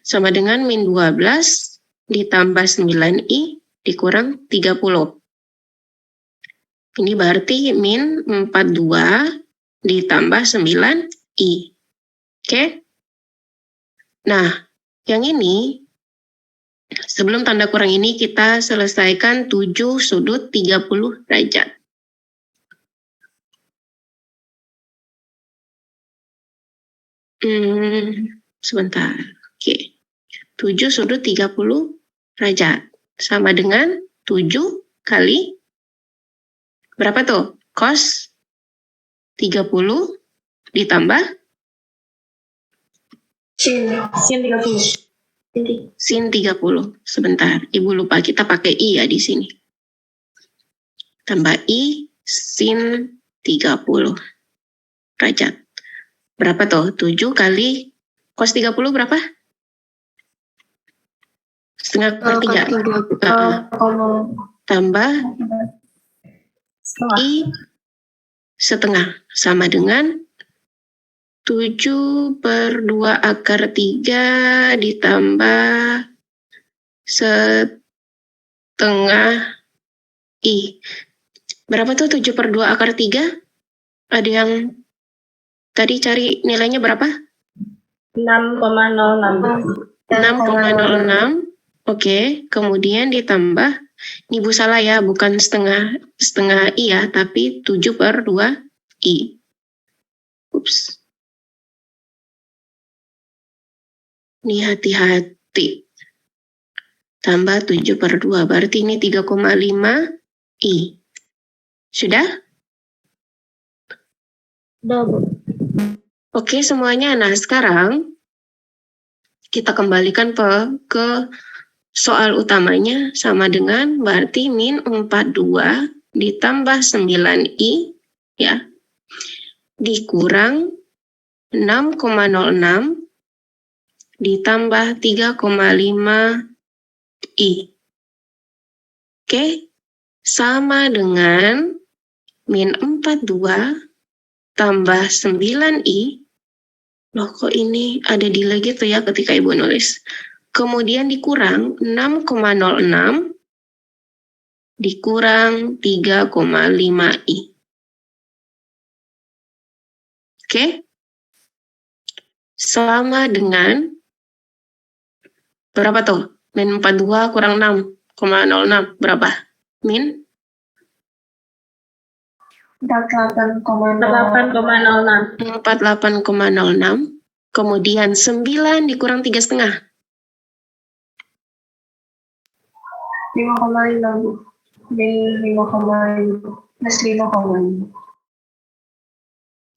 Sama dengan min 12 ditambah 9I dikurang 30. Ini berarti min 42 ditambah 9I. Oke? Nah, yang ini, sebelum tanda kurang ini kita selesaikan 7 sudut 30 derajat. Sebentar. Oke. 7 sudut 30 derajat. Sama dengan 7 kali berapa tuh? Cos 30 ditambah Sin 30. sin 30. Sebentar, Ibu lupa kita pakai I ya di sini. Tambah I sin 30 derajat. Berapa tuh? 7 kali cos 30 berapa? Setengah per 3. Tambah I setengah. Sama dengan 7 per 2 akar 3 ditambah setengah I. Berapa tuh 7 per 2 akar 3? Ada yang tadi cari nilainya berapa? 6,06. 6,06. Oke, kemudian ditambah, ini Bu salah ya, bukan setengah I ya, tapi 7 per 2 I. Ups. Ini hati-hati. Tambah 7 per 2, berarti ini 3,5 I. Sudah? Udah, Bu. Oke semuanya, nah sekarang kita kembalikan ke soal utamanya sama dengan berarti min 42 ditambah 9I ya dikurang 6,06 ditambah 3,5 I. Oke, sama dengan min 42 tambah 9I. Loh kok ini ada delay gitu ya ketika Ibu nulis. Kemudian dikurang 6,06 dikurang 3,5I. Oke? Sama dengan berapa tuh? Min 42 kurang 6,06 berapa? Min 48,06. Kemudian 9 dikurang 3,5. 5,5, Bu. Min 5,5. Plus 5,5.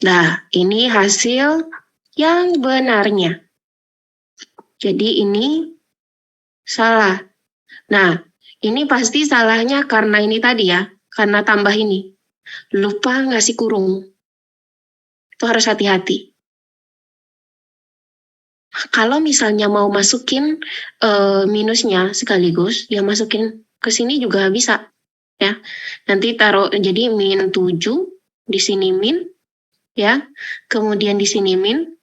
Nah, ini hasil yang benarnya. Jadi ini salah. Nah, ini pasti salahnya karena ini tadi ya, karena tambah ini. Lupa ngasih kurung. Itu harus hati-hati. Kalau misalnya mau masukin minusnya sekaligus, ya masukin ke sini juga bisa. Ya, nanti taruh jadi min 7, di sini min, ya. Kemudian di sini min.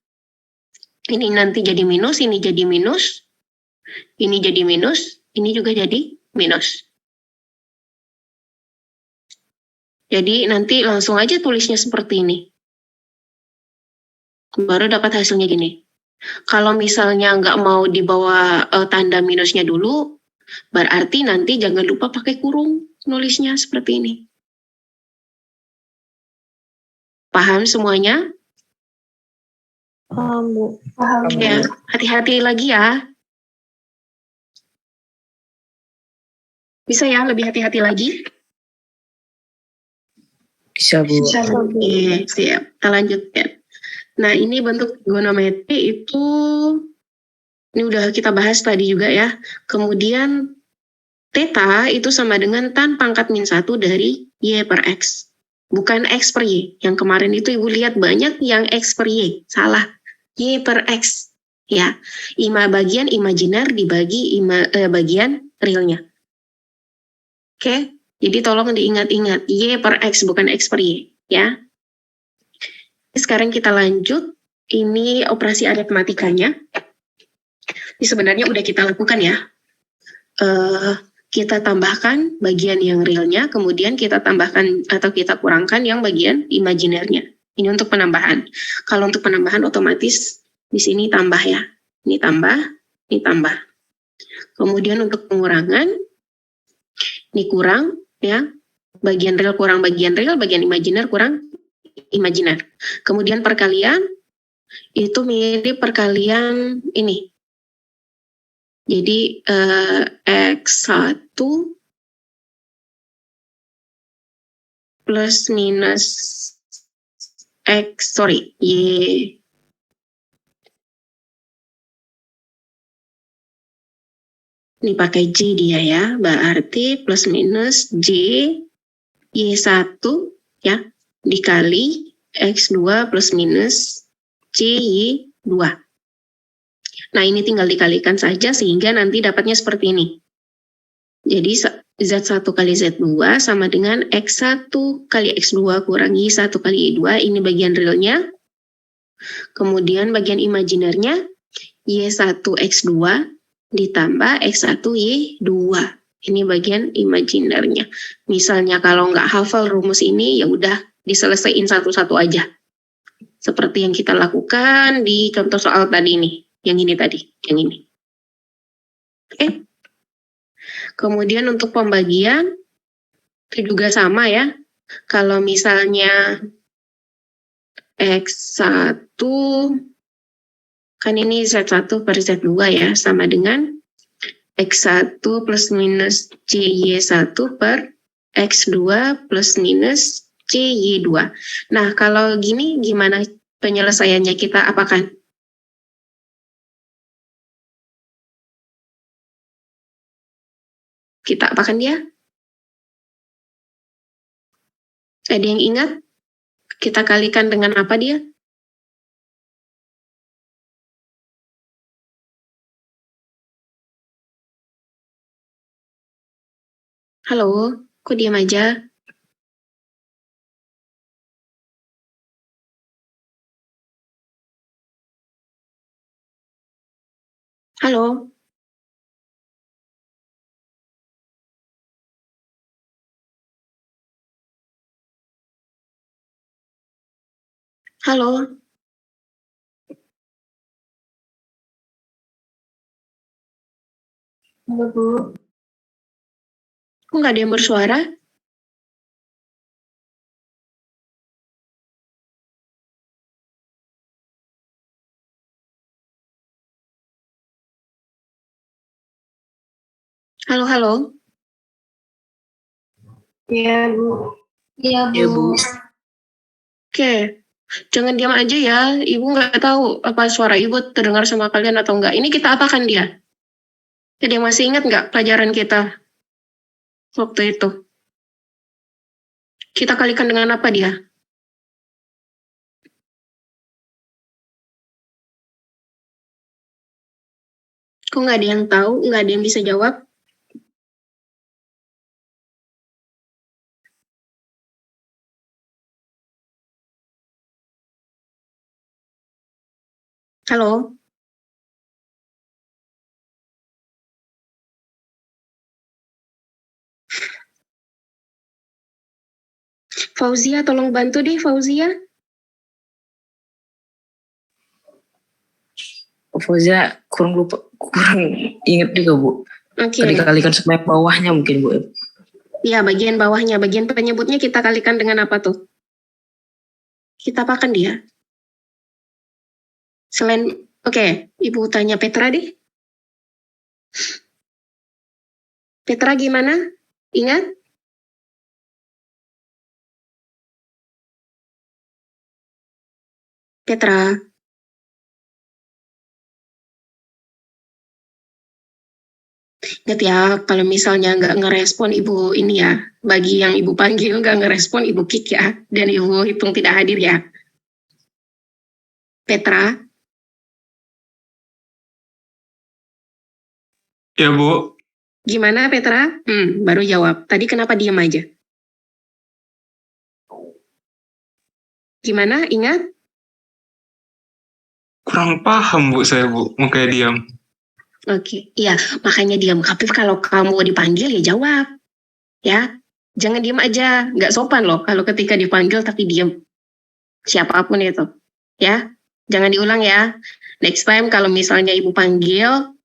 Ini nanti jadi minus, ini jadi minus. Ini jadi minus, ini juga jadi minus. Jadi nanti langsung aja tulisnya seperti ini. Baru dapat hasilnya gini. Kalau misalnya nggak mau dibawa tanda minusnya dulu, berarti nanti jangan lupa pakai kurung nulisnya seperti ini. Paham semuanya? Paham, Bu. Ya, hati-hati lagi ya. Bisa ya, lebih hati-hati lagi? Bisa, Bu. Oke, siap. Kita lanjutkan. Nah, ini bentuk trigonometri itu, ini udah kita bahas tadi juga ya. Kemudian theta itu sama dengan tan pangkat min 1 dari Y per X. Bukan X per Y. Yang kemarin itu Ibu lihat banyak yang X per Y. Salah. Y per X. Ya. Bagian imajiner dibagi bagian realnya. Oke. Jadi tolong diingat-ingat. Y per X bukan X per Y. Ya. Sekarang kita lanjut. Ini operasi aritmatikanya. Ini sebenarnya udah kita lakukan ya. Kita tambahkan bagian yang realnya, kemudian kita tambahkan atau kita kurangkan yang bagian imajinernya. Ini untuk penambahan. Kalau untuk penambahan otomatis di sini tambah ya. Ini tambah, ini tambah. Kemudian untuk pengurangan, ini kurang ya. Bagian real kurang bagian real, bagian imajiner kurang imajiner. Kemudian perkalian, itu mirip perkalian ini. Jadi X1 plus minus Y. Ini pakai J dia ya, berarti plus minus J Y1 ya, dikali X2 plus minus J Y2. Nah, ini tinggal dikalikan saja sehingga nanti dapatnya seperti ini. Jadi Z1 kali Z2 sama dengan X1 kali X2 kurang Y1 kali Y2. Ini bagian realnya. Kemudian bagian imajinernya Y1 X2 ditambah X1 Y2. Ini bagian imajinernya. Misalnya kalau nggak hafal rumus ini, ya udah diselesaikan satu-satu aja. Seperti yang kita lakukan di contoh soal tadi nih. Yang ini tadi, yang ini. Oke. Kemudian untuk pembagian, itu juga sama ya. Kalau misalnya X1, kan ini Z1 per Z2 ya, sama dengan X1 plus minus CY1 per X2 plus minus CY2. Nah, kalau gini gimana penyelesaiannya, kita apakan? Kita apakan dia? Ada yang ingat? Kita kalikan dengan apa dia? Halo, kok diam aja? Halo? Halo? Halo, Bu. Kok nggak ada yang bersuara? Halo, halo? Iya, Bu. Iya, Bu. Ya Bu. Oke, jangan diam aja ya. Ibu nggak tahu apa suara ibu terdengar sama kalian atau enggak. Ini kita apakan dia? Jadi masih ingat nggak pelajaran kita waktu itu? Kita kalikan dengan apa dia? Kok nggak ada yang tahu? Nggak ada yang bisa jawab? Halo? Fauzia, tolong bantu deh Fauzia. Fauzia kurang inget juga Bu. Oke. Tadi kalikan sama yang bawahnya mungkin Bu. Ya, bagian bawahnya, bagian penyebutnya kita kalikan dengan apa tuh? Kita apakan dia? Selain, oke, Ibu tanya Petra deh. Petra gimana? Ingat? Petra. Ingat ya, kalau misalnya nggak ngerespon ibu ini ya, bagi yang ibu panggil nggak ngerespon ibu kick ya, dan ibu hitung tidak hadir ya. Petra, Ya, Bu. gimana Petra? Baru jawab. Tadi kenapa diam aja? Gimana? Ingat? Kurang paham, Bu, saya, Bu. Makanya diam. Oke, iya, makanya diam. Tapi kalau kamu dipanggil ya jawab. Ya, jangan diam aja. Nggak sopan loh kalau ketika dipanggil tapi diam. Siapapun itu. Ya, jangan diulang ya. Next time kalau misalnya ibu panggil,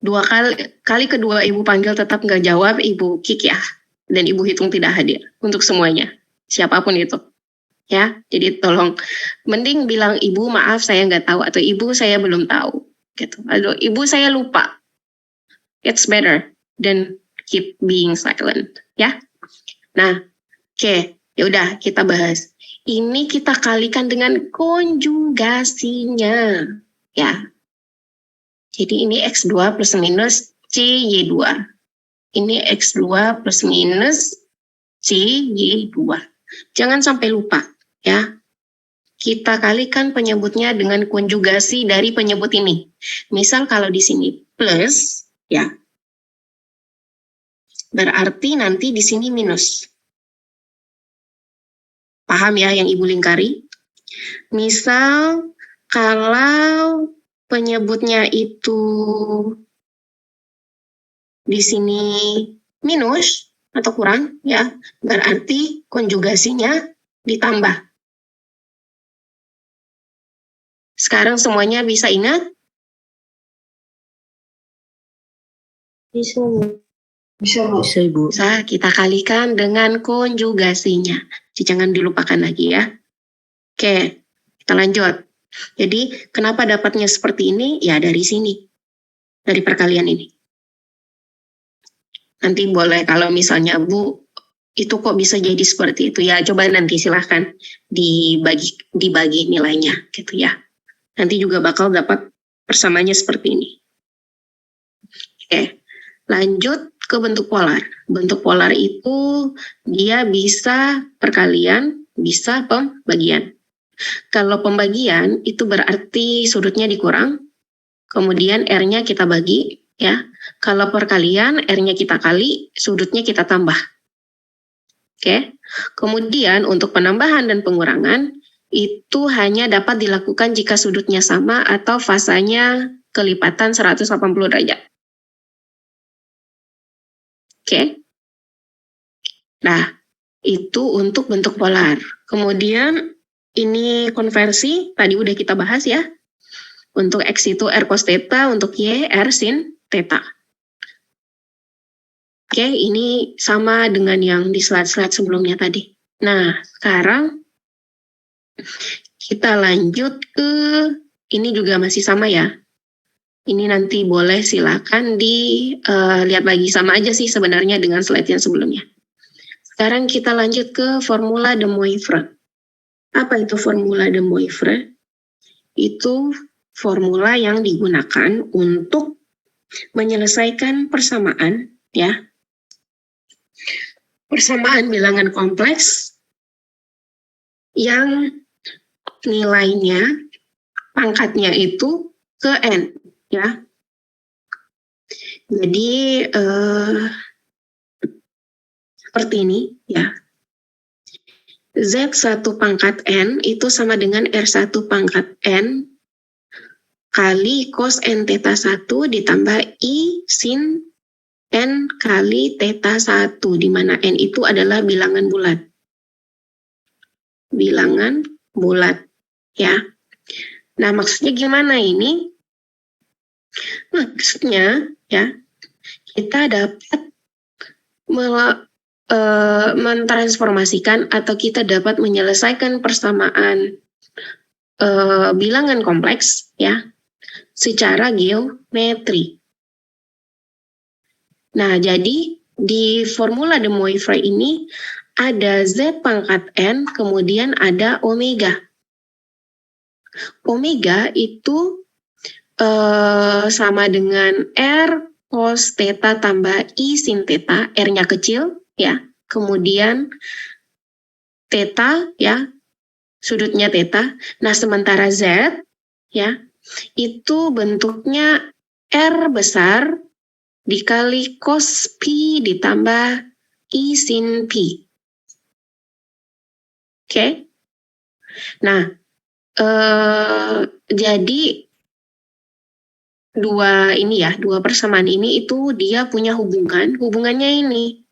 2 kali kedua ibu panggil tetap nggak jawab, ibu kick ya. Dan ibu hitung tidak hadir untuk semuanya. Siapapun itu. Ya, jadi tolong mending bilang ibu maaf saya nggak tahu atau ibu saya belum tahu. Gitu. Aduh, ibu saya lupa. It's better than keep being silent, ya. Nah, oke, yaudah kita bahas. Ini kita kalikan dengan konjugasinya, ya. Jadi ini X2 plus minus CY2. Ini X2 plus minus CY2. Jangan sampai lupa, ya. Kita kalikan penyebutnya dengan konjugasi dari penyebut ini. Misal kalau di sini plus, ya, berarti nanti di sini minus. Paham ya yang ibu lingkari? Misal kalau penyebutnya itu di sini minus atau kurang, ya, berarti konjugasinya ditambah. Sekarang semuanya bisa ingat? Bisa, Bu. Bisa, Ibu. Bisa kita kalikan dengan konjugasinya. Jadi jangan dilupakan lagi ya. Oke, kita lanjut. Jadi kenapa dapatnya seperti ini? Ya dari sini. Dari perkalian ini. Nanti boleh kalau misalnya Bu, itu kok bisa jadi seperti itu ya. Coba nanti silahkan dibagi nilainya gitu ya. Nanti juga bakal dapat persamaannya seperti ini. Oke, lanjut ke bentuk polar. Bentuk polar itu dia bisa perkalian, bisa pembagian. Kalau pembagian itu berarti sudutnya dikurang, kemudian R-nya kita bagi, ya. Kalau perkalian, R-nya kita kali, sudutnya kita tambah. Oke. Kemudian untuk penambahan dan pengurangan, itu hanya dapat dilakukan jika sudutnya sama atau fasanya kelipatan 180 derajat. Oke. Nah, itu untuk bentuk polar. Kemudian ini konversi, tadi udah kita bahas ya. Untuk X itu R cos theta, untuk Y R sin theta. Oke, ini sama dengan yang di slide-slide sebelumnya tadi. Nah, sekarang kita lanjut ke, ini juga masih sama ya. Ini nanti boleh silakan dilihat lagi, sama aja sih sebenarnya dengan slide yang sebelumnya. Sekarang kita lanjut ke formula de Moivre. Apa itu formula de Moivre? Itu formula yang digunakan untuk menyelesaikan persamaan, ya. Persamaan bilangan kompleks yang nilainya, pangkatnya itu ke N, ya. Jadi seperti ini, ya. Z1 pangkat N itu sama dengan R1 pangkat N kali cos N theta 1 ditambah I sin N kali theta 1, di mana N itu adalah bilangan bulat. Bilangan bulat, ya. Nah, maksudnya gimana ini? Maksudnya, ya, kita dapat mentransformasikan atau kita dapat menyelesaikan persamaan bilangan kompleks, ya, secara geometri. Nah, jadi di formula de Moivre ini ada Z pangkat N, kemudian ada omega. Omega itu sama dengan R cos theta tambah I sin theta, R-nya kecil ya. Kemudian theta ya, sudutnya theta. Nah, sementara Z ya, itu bentuknya R besar dikali cos P ditambah I sin P. Oke. Nah, jadi dua persamaan ini itu dia punya hubungannya ini.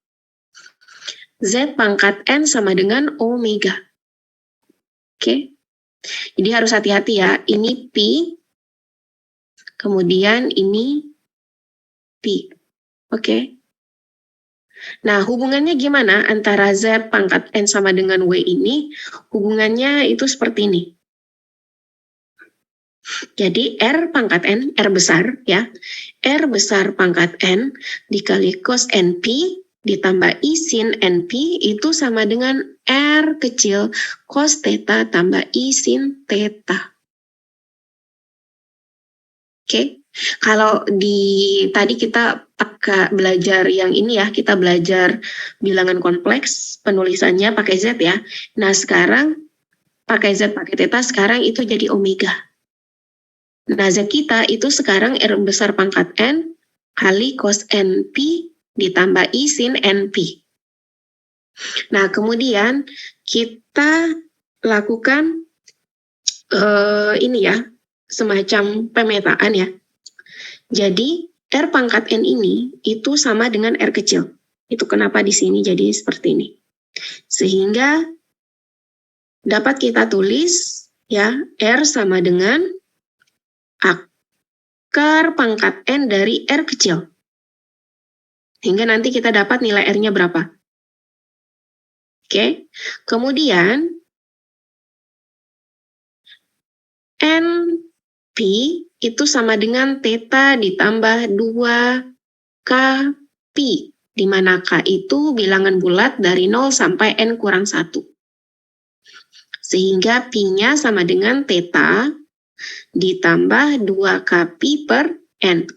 Z pangkat N sama dengan omega. Oke. Jadi harus hati-hati ya. Ini P, kemudian ini P. Oke. Nah, hubungannya gimana antara Z pangkat N sama dengan W ini? Hubungannya itu seperti ini. Jadi R pangkat N, R besar ya, R besar pangkat N dikali cos NP ditambah I sin NP itu sama dengan R kecil cos theta tambah I sin theta. Oke, kalau tadi kita belajar yang ini ya, kita belajar bilangan kompleks, penulisannya pakai Z ya. Nah sekarang pakai Z pakai theta, sekarang itu jadi omega. Nah, Z kita itu sekarang R besar pangkat N kali cos NP ditambah I sin NP. Nah, kemudian kita lakukan ini ya, semacam pemetaan ya. Jadi, R pangkat N ini itu sama dengan R kecil. Itu kenapa di sini jadi seperti ini. Sehingga dapat kita tulis ya, R sama dengan akar pangkat N dari R kecil. Hingga nanti kita dapat nilai R-nya berapa. Oke. Kemudian NP itu sama dengan theta ditambah 2 KP, di mana K itu bilangan bulat dari 0 sampai N kurang 1. Sehingga P-nya sama dengan theta ditambah 2 KP per N.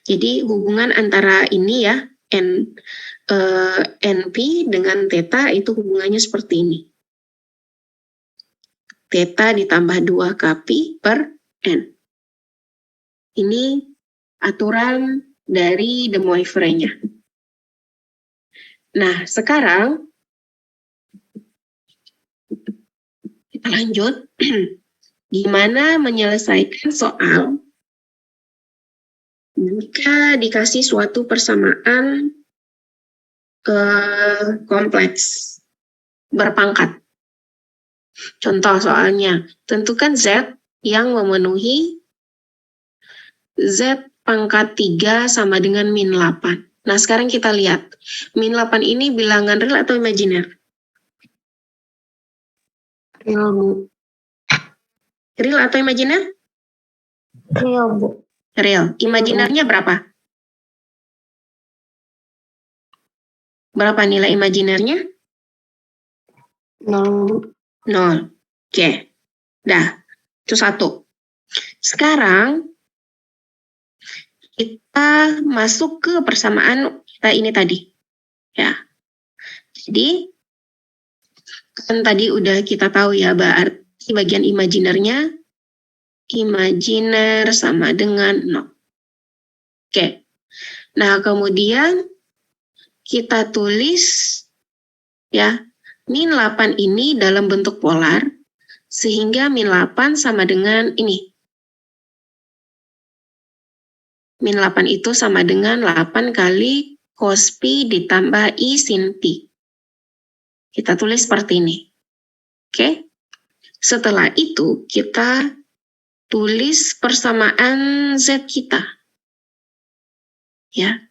Jadi hubungan antara ini ya, NP dengan theta itu hubungannya seperti ini. Theta ditambah 2 KP per N. Ini aturan dari de Moivre-nya. Nah, sekarang kita lanjut. Gimana menyelesaikan soal jika dikasih suatu persamaan kompleks berpangkat. Contoh soalnya, tentukan Z yang memenuhi Z pangkat 3 sama dengan min 8. Nah, sekarang kita lihat. Min 8 ini bilangan real atau imajiner? Real, Bu. Real atau imajiner? Real, Bu. Real. Imajinernya berapa? Berapa nilai imajinernya? 0, Bu. 0. Oke. Dah. Itu 1. Sekarang kita masuk ke persamaan kita ini tadi. Ya. Jadi kan tadi udah kita tahu ya, berarti bagian imajinernya imajiner sama dengan 0. Oke. Nah, kemudian kita tulis ya, min 8 ini dalam bentuk polar, sehingga min 8 sama dengan ini. Min 8 itu sama dengan 8 kali cos P ditambah I sin P. Kita tulis seperti ini. Oke. Setelah itu kita tulis persamaan Z kita. Ya.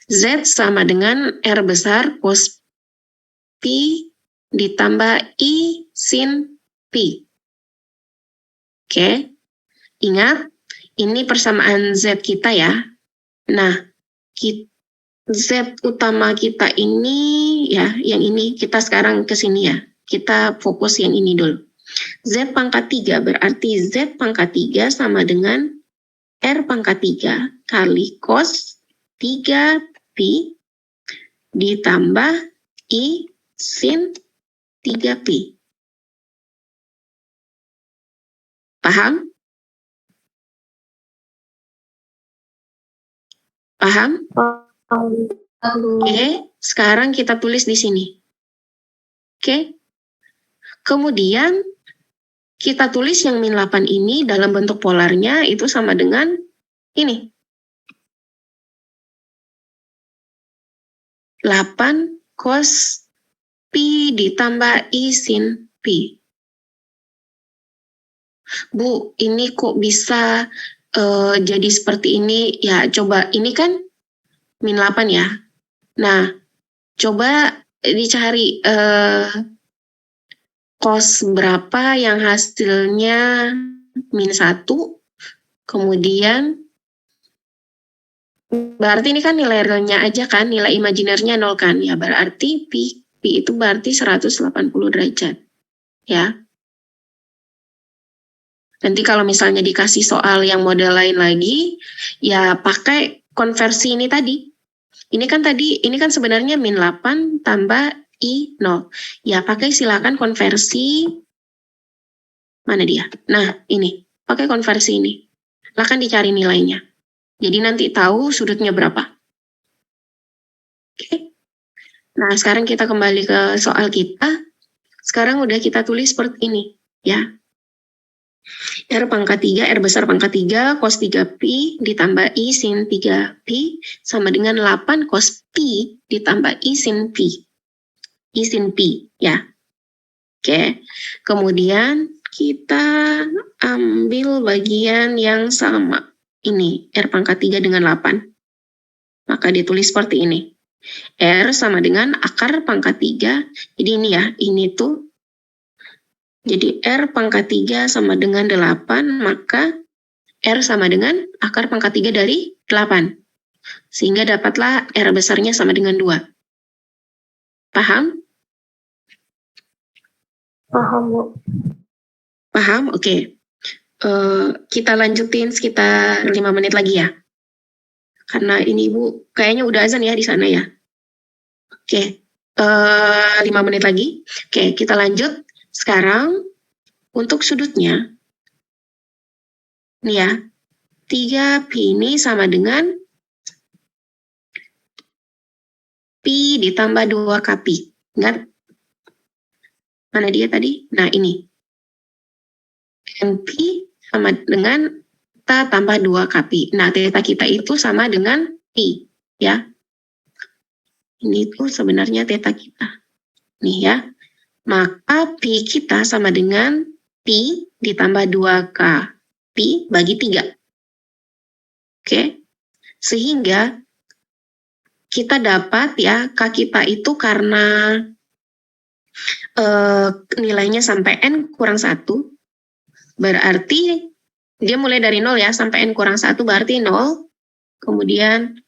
Z sama dengan R besar cos P ditambah I sin P. Oke. Ingat, ini persamaan Z kita ya. Nah, Z utama kita ini ya, yang ini kita sekarang ke sini ya. Kita fokus yang ini dulu. Z pangkat 3 berarti Z pangkat 3 sama dengan R pangkat 3 kali cos 3Pi ditambah I sin 3Pi. Paham? Paham? Oke, sekarang kita tulis di sini. Oke. Kemudian kita tulis yang min 8 ini dalam bentuk polarnya itu sama dengan ini. 8 cos Pi ditambah I sin Pi. Bu, ini kok bisa jadi seperti ini? Ya, coba ini kan min 8 ya. Nah, coba dicari cos berapa yang hasilnya min 1, kemudian berarti ini kan nilai realnya aja kan, nilai imajinernya 0 kan, ya berarti Pi itu berarti 180 derajat, ya. Nanti kalau misalnya dikasih soal yang model lain lagi, ya pakai konversi ini tadi. Ini kan sebenarnya min 8 tambah I 0. Ya pakai silakan konversi, mana dia? Nah ini, pakai konversi ini. Silakan dicari nilainya. Jadi nanti tahu sudutnya berapa. Oke. Nah sekarang kita kembali ke soal kita. Sekarang udah kita tulis seperti ini, ya. R pangkat 3, R besar pangkat 3, cos 3Pi ditambah I sin 3Pi sama dengan 8 cos Pi ditambah I sin Pi. I sin Pi, ya. Oke, kemudian kita ambil bagian yang sama. Ini, R pangkat 3 dengan 8. Maka ditulis seperti ini. R sama dengan akar pangkat 3. Jadi ini ya, ini tuh. Jadi R pangkat 3 sama dengan 8, maka R sama dengan akar pangkat 3 dari 8. Sehingga dapatlah R besarnya sama dengan 2. Paham? Paham, Bu. Paham? Oke. Kita lanjutin sekitar 5 menit lagi ya. Karena ini Ibu kayaknya udah azan ya di sana ya. Oke. 5 menit lagi. Oke, kita lanjut. Sekarang untuk sudutnya, nih ya, 3Pi ini sama dengan Pi ditambah 2Kpi. Ingat? Mana dia tadi? Nah ini. NP sama dengan theta tambah 2Kpi. Nah theta kita itu sama dengan Pi. Ya. Ini tuh sebenarnya theta kita. Nih ya. Maka Pi kita sama dengan Pi ditambah 2K Pi bagi 3. Oke. Sehingga kita dapat ya K kita itu karena nilainya sampai N kurang 1. Berarti dia mulai dari 0 ya. Sampai N kurang 1 berarti 0. Kemudian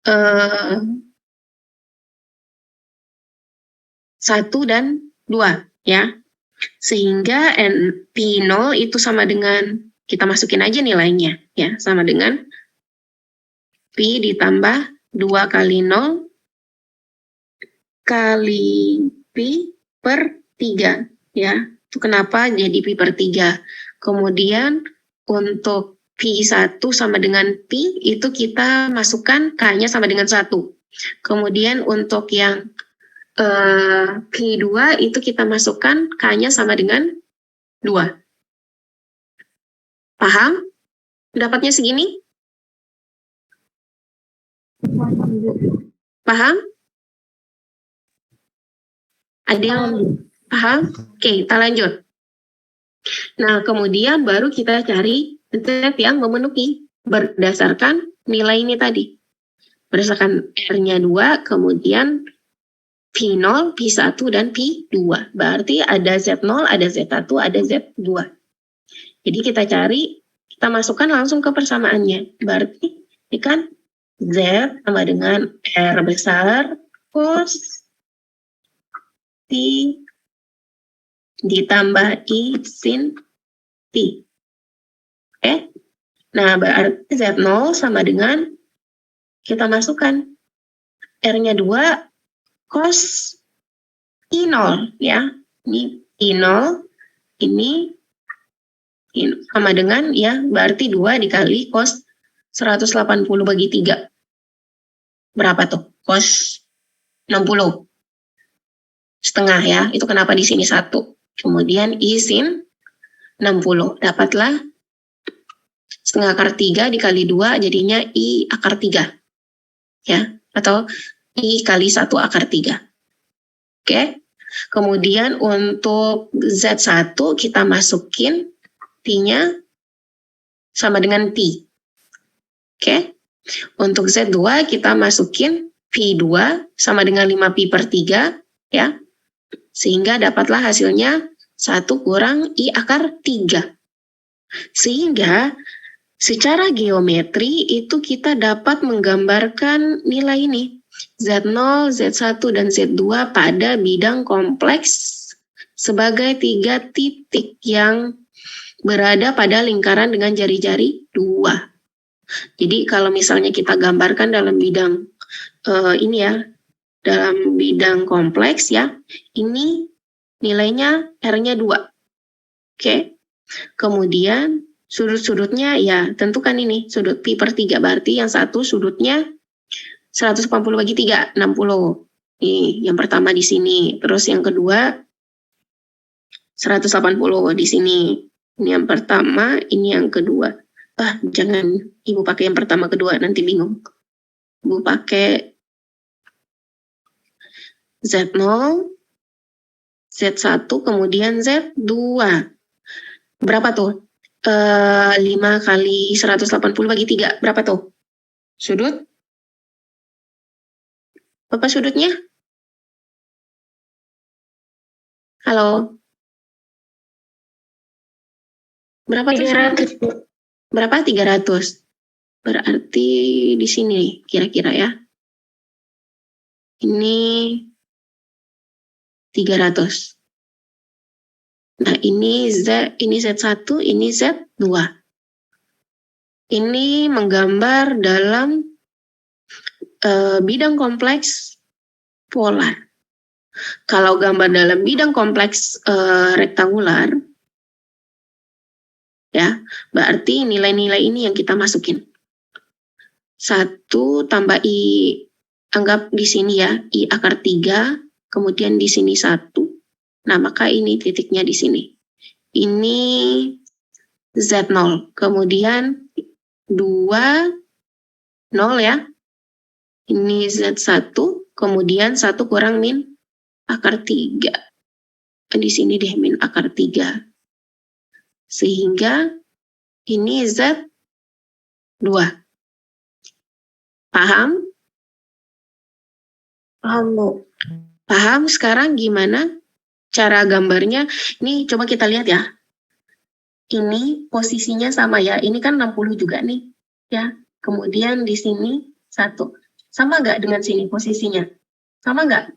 1 dan 2 ya. Sehingga P0 itu sama dengan, kita masukin aja nilainya ya, sama dengan Pi ditambah 2 kali 0 kali Pi per 3 ya. Itu kenapa jadi Pi per 3. Kemudian untuk Pi1 sama dengan Pi itu kita masukkan K-nya sama dengan 1. Kemudian untuk yang Pi2 itu kita masukkan K-nya sama dengan 2. Paham? Dapatnya segini? Paham? Ada yang paham? Oke, kita lanjut. Nah, kemudian baru kita cari Z yang memenuhi berdasarkan nilai ini tadi. Berdasarkan R-nya 2, kemudian P0, P1, dan P2. Berarti ada Z0, ada Z1, ada Z2. Jadi kita cari, kita masukkan langsung ke persamaannya. Berarti ini kan Z sama dengan R besar cos P ditambah I sin T. Oke? Nah, berarti Z0 sama dengan, kita masukkan R-nya 2 cos I0 ya. Ini I0, ini sama dengan ya, berarti 2 dikali cos 180 bagi 3. Berapa tuh? Cos 60. Setengah ya, itu kenapa di sini 1. Kemudian I sin 60. Dapatlah setengah akar 3 dikali 2 jadinya I akar 3. Ya, atau I kali 1 akar 3. Oke. Kemudian untuk Z1 kita masukin T-nya sama dengan T. Oke. Untuk Z2 kita masukin Pi2 sama dengan 5 Pi per 3 ya. Sehingga dapatlah hasilnya 1 kurang I akar 3. Sehingga secara geometri itu kita dapat menggambarkan nilai ini. Z0, Z1, dan Z2 pada bidang kompleks sebagai 3 titik yang berada pada lingkaran dengan jari-jari 2. Jadi kalau misalnya kita gambarkan dalam bidang ini ya, dalam bidang kompleks ya, ini nilainya R-nya 2. Oke. Kemudian sudut-sudutnya ya tentukan ini, sudut Pi per 3, berarti yang satu sudutnya 180 bagi 3, 60. Nih, yang pertama di sini. Terus yang kedua 180 di sini. Ini yang pertama, ini yang kedua. Jangan Ibu pakai yang pertama kedua, nanti bingung. Ibu pakai Z0, Z1, kemudian Z2. Berapa tuh? 5 kali 180 bagi 3. Berapa tuh? Sudut? Berapa sudutnya? Halo? Berapa tuh? 300. Berapa? 300. Berarti di sini kira-kira ya. Ini 300. Nah, ini Z1, ini Z2. Ini menggambar dalam bidang kompleks polar. Kalau gambar dalam bidang kompleks rektangular, ya, berarti nilai-nilai ini yang kita masukin. 1 tambah I, anggap di sini ya, I akar 3, kemudian di sini 1. Nah, maka ini titiknya di sini. Ini Z0, kemudian 2, 0 ya. Ini Z1, kemudian 1 kurang min akar 3. Di sini deh min akar 3. Sehingga ini Z2. Paham? Paham, Bu. Paham sekarang gimana cara gambarnya? Nih coba kita lihat ya. Ini posisinya sama ya. Ini kan 60 juga nih. Ya. Kemudian di sini 1. Sama nggak dengan sini posisinya? Sama nggak?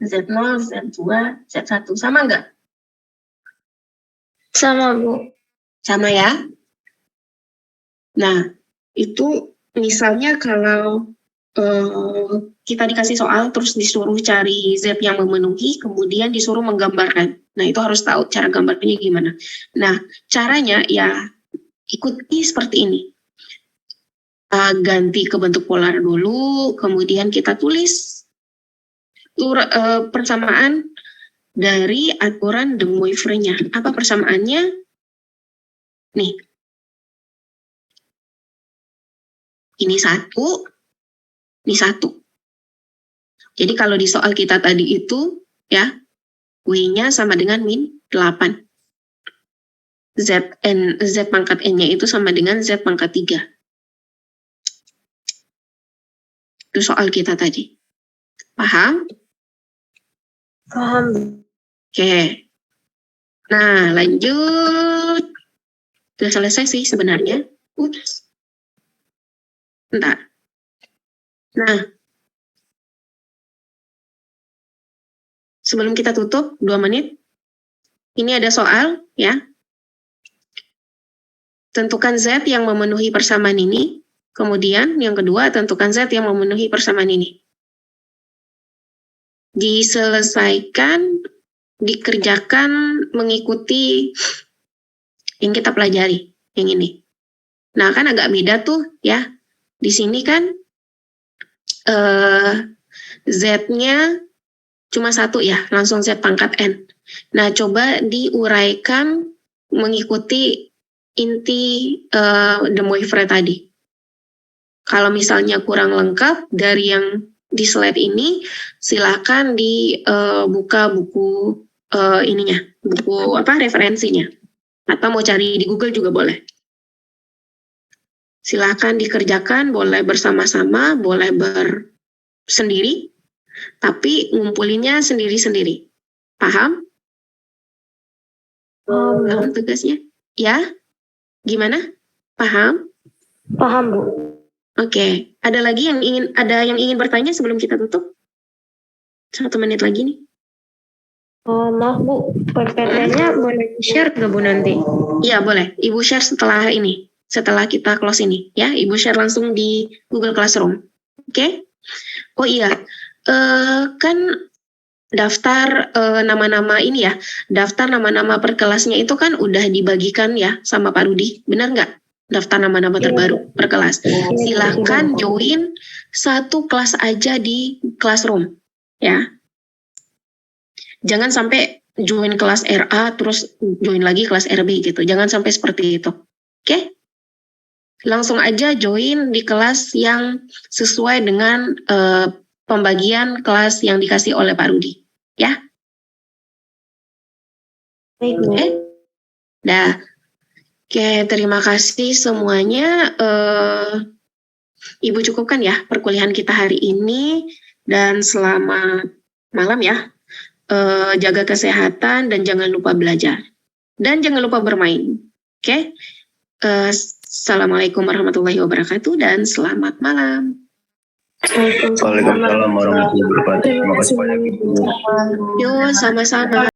Z0, Z2, Z1. Sama nggak? Sama, Bu. Sama ya. Nah, itu misalnya kalau kita dikasih soal terus disuruh cari Z yang memenuhi, kemudian disuruh menggambarkan. Nah, itu harus tahu cara gambarnya gimana. Nah, caranya ya ikuti seperti ini. Ganti ke bentuk polar dulu, kemudian kita tulis persamaan dari aturan de Moivre-nya. Apa persamaannya? Nih. Ini 1, ini 1. Jadi kalau di soal kita tadi itu, ya, W-nya sama dengan min 8. Z pangkat N-nya itu sama dengan Z pangkat 3. Itu soal kita tadi. Paham? Paham. Oke. Nah, lanjut. Sudah selesai sih sebenarnya. Ups. Bentar. Nah, sebelum kita tutup 2 menit, Ini ada soal ya. Tentukan Z yang memenuhi persamaan ini. Kemudian yang kedua, tentukan Z yang memenuhi persamaan ini. Diselesaikan, dikerjakan mengikuti yang kita pelajari, yang ini. Nah, kan agak beda tuh ya. Di sini kan Z-nya cuma satu ya, langsung Z pangkat N. Nah, coba diuraikan mengikuti inti de Moivre tadi. Kalau misalnya kurang lengkap dari yang di slide ini, silakan dibuka buku ininya, buku referensinya, atau mau cari di Google juga boleh. Silakan dikerjakan, boleh bersama-sama, boleh bersendiri, tapi ngumpulinnya sendiri-sendiri. Paham? Paham tugasnya? Ya? Gimana? Paham? Paham, Bu. Oke, ada lagi yang ingin bertanya sebelum kita tutup? 1 menit lagi nih. Maaf Bu, PPT-nya boleh di-share nggak Bu nanti? Iya boleh, Ibu share setelah ini, setelah kita close ini, ya. Ibu share langsung di Google Classroom, oke? Oh iya, kan daftar nama-nama ini ya, daftar nama-nama per kelasnya itu kan udah dibagikan ya sama Pak Rudi, benar nggak? Daftar nama-nama terbaru per kelas. Silahkan join satu kelas aja di Classroom, ya. Jangan sampai join kelas RA terus join lagi kelas RB gitu. Jangan sampai seperti itu. Oke? Langsung aja join di kelas yang sesuai dengan pembagian kelas yang dikasih oleh Pak Rudi. Ya? Oke? Dah. Oke, terima kasih semuanya. Ibu cukupkan ya perkuliahan kita hari ini. Dan selamat malam ya. Jaga kesehatan dan jangan lupa belajar. Dan jangan lupa bermain. Oke? Assalamualaikum warahmatullahi wabarakatuh dan selamat malam. Waalaikumsalam warahmatullahi wabarakatuh. Terima kasih banyak Ibu. Yuk, sama-sama.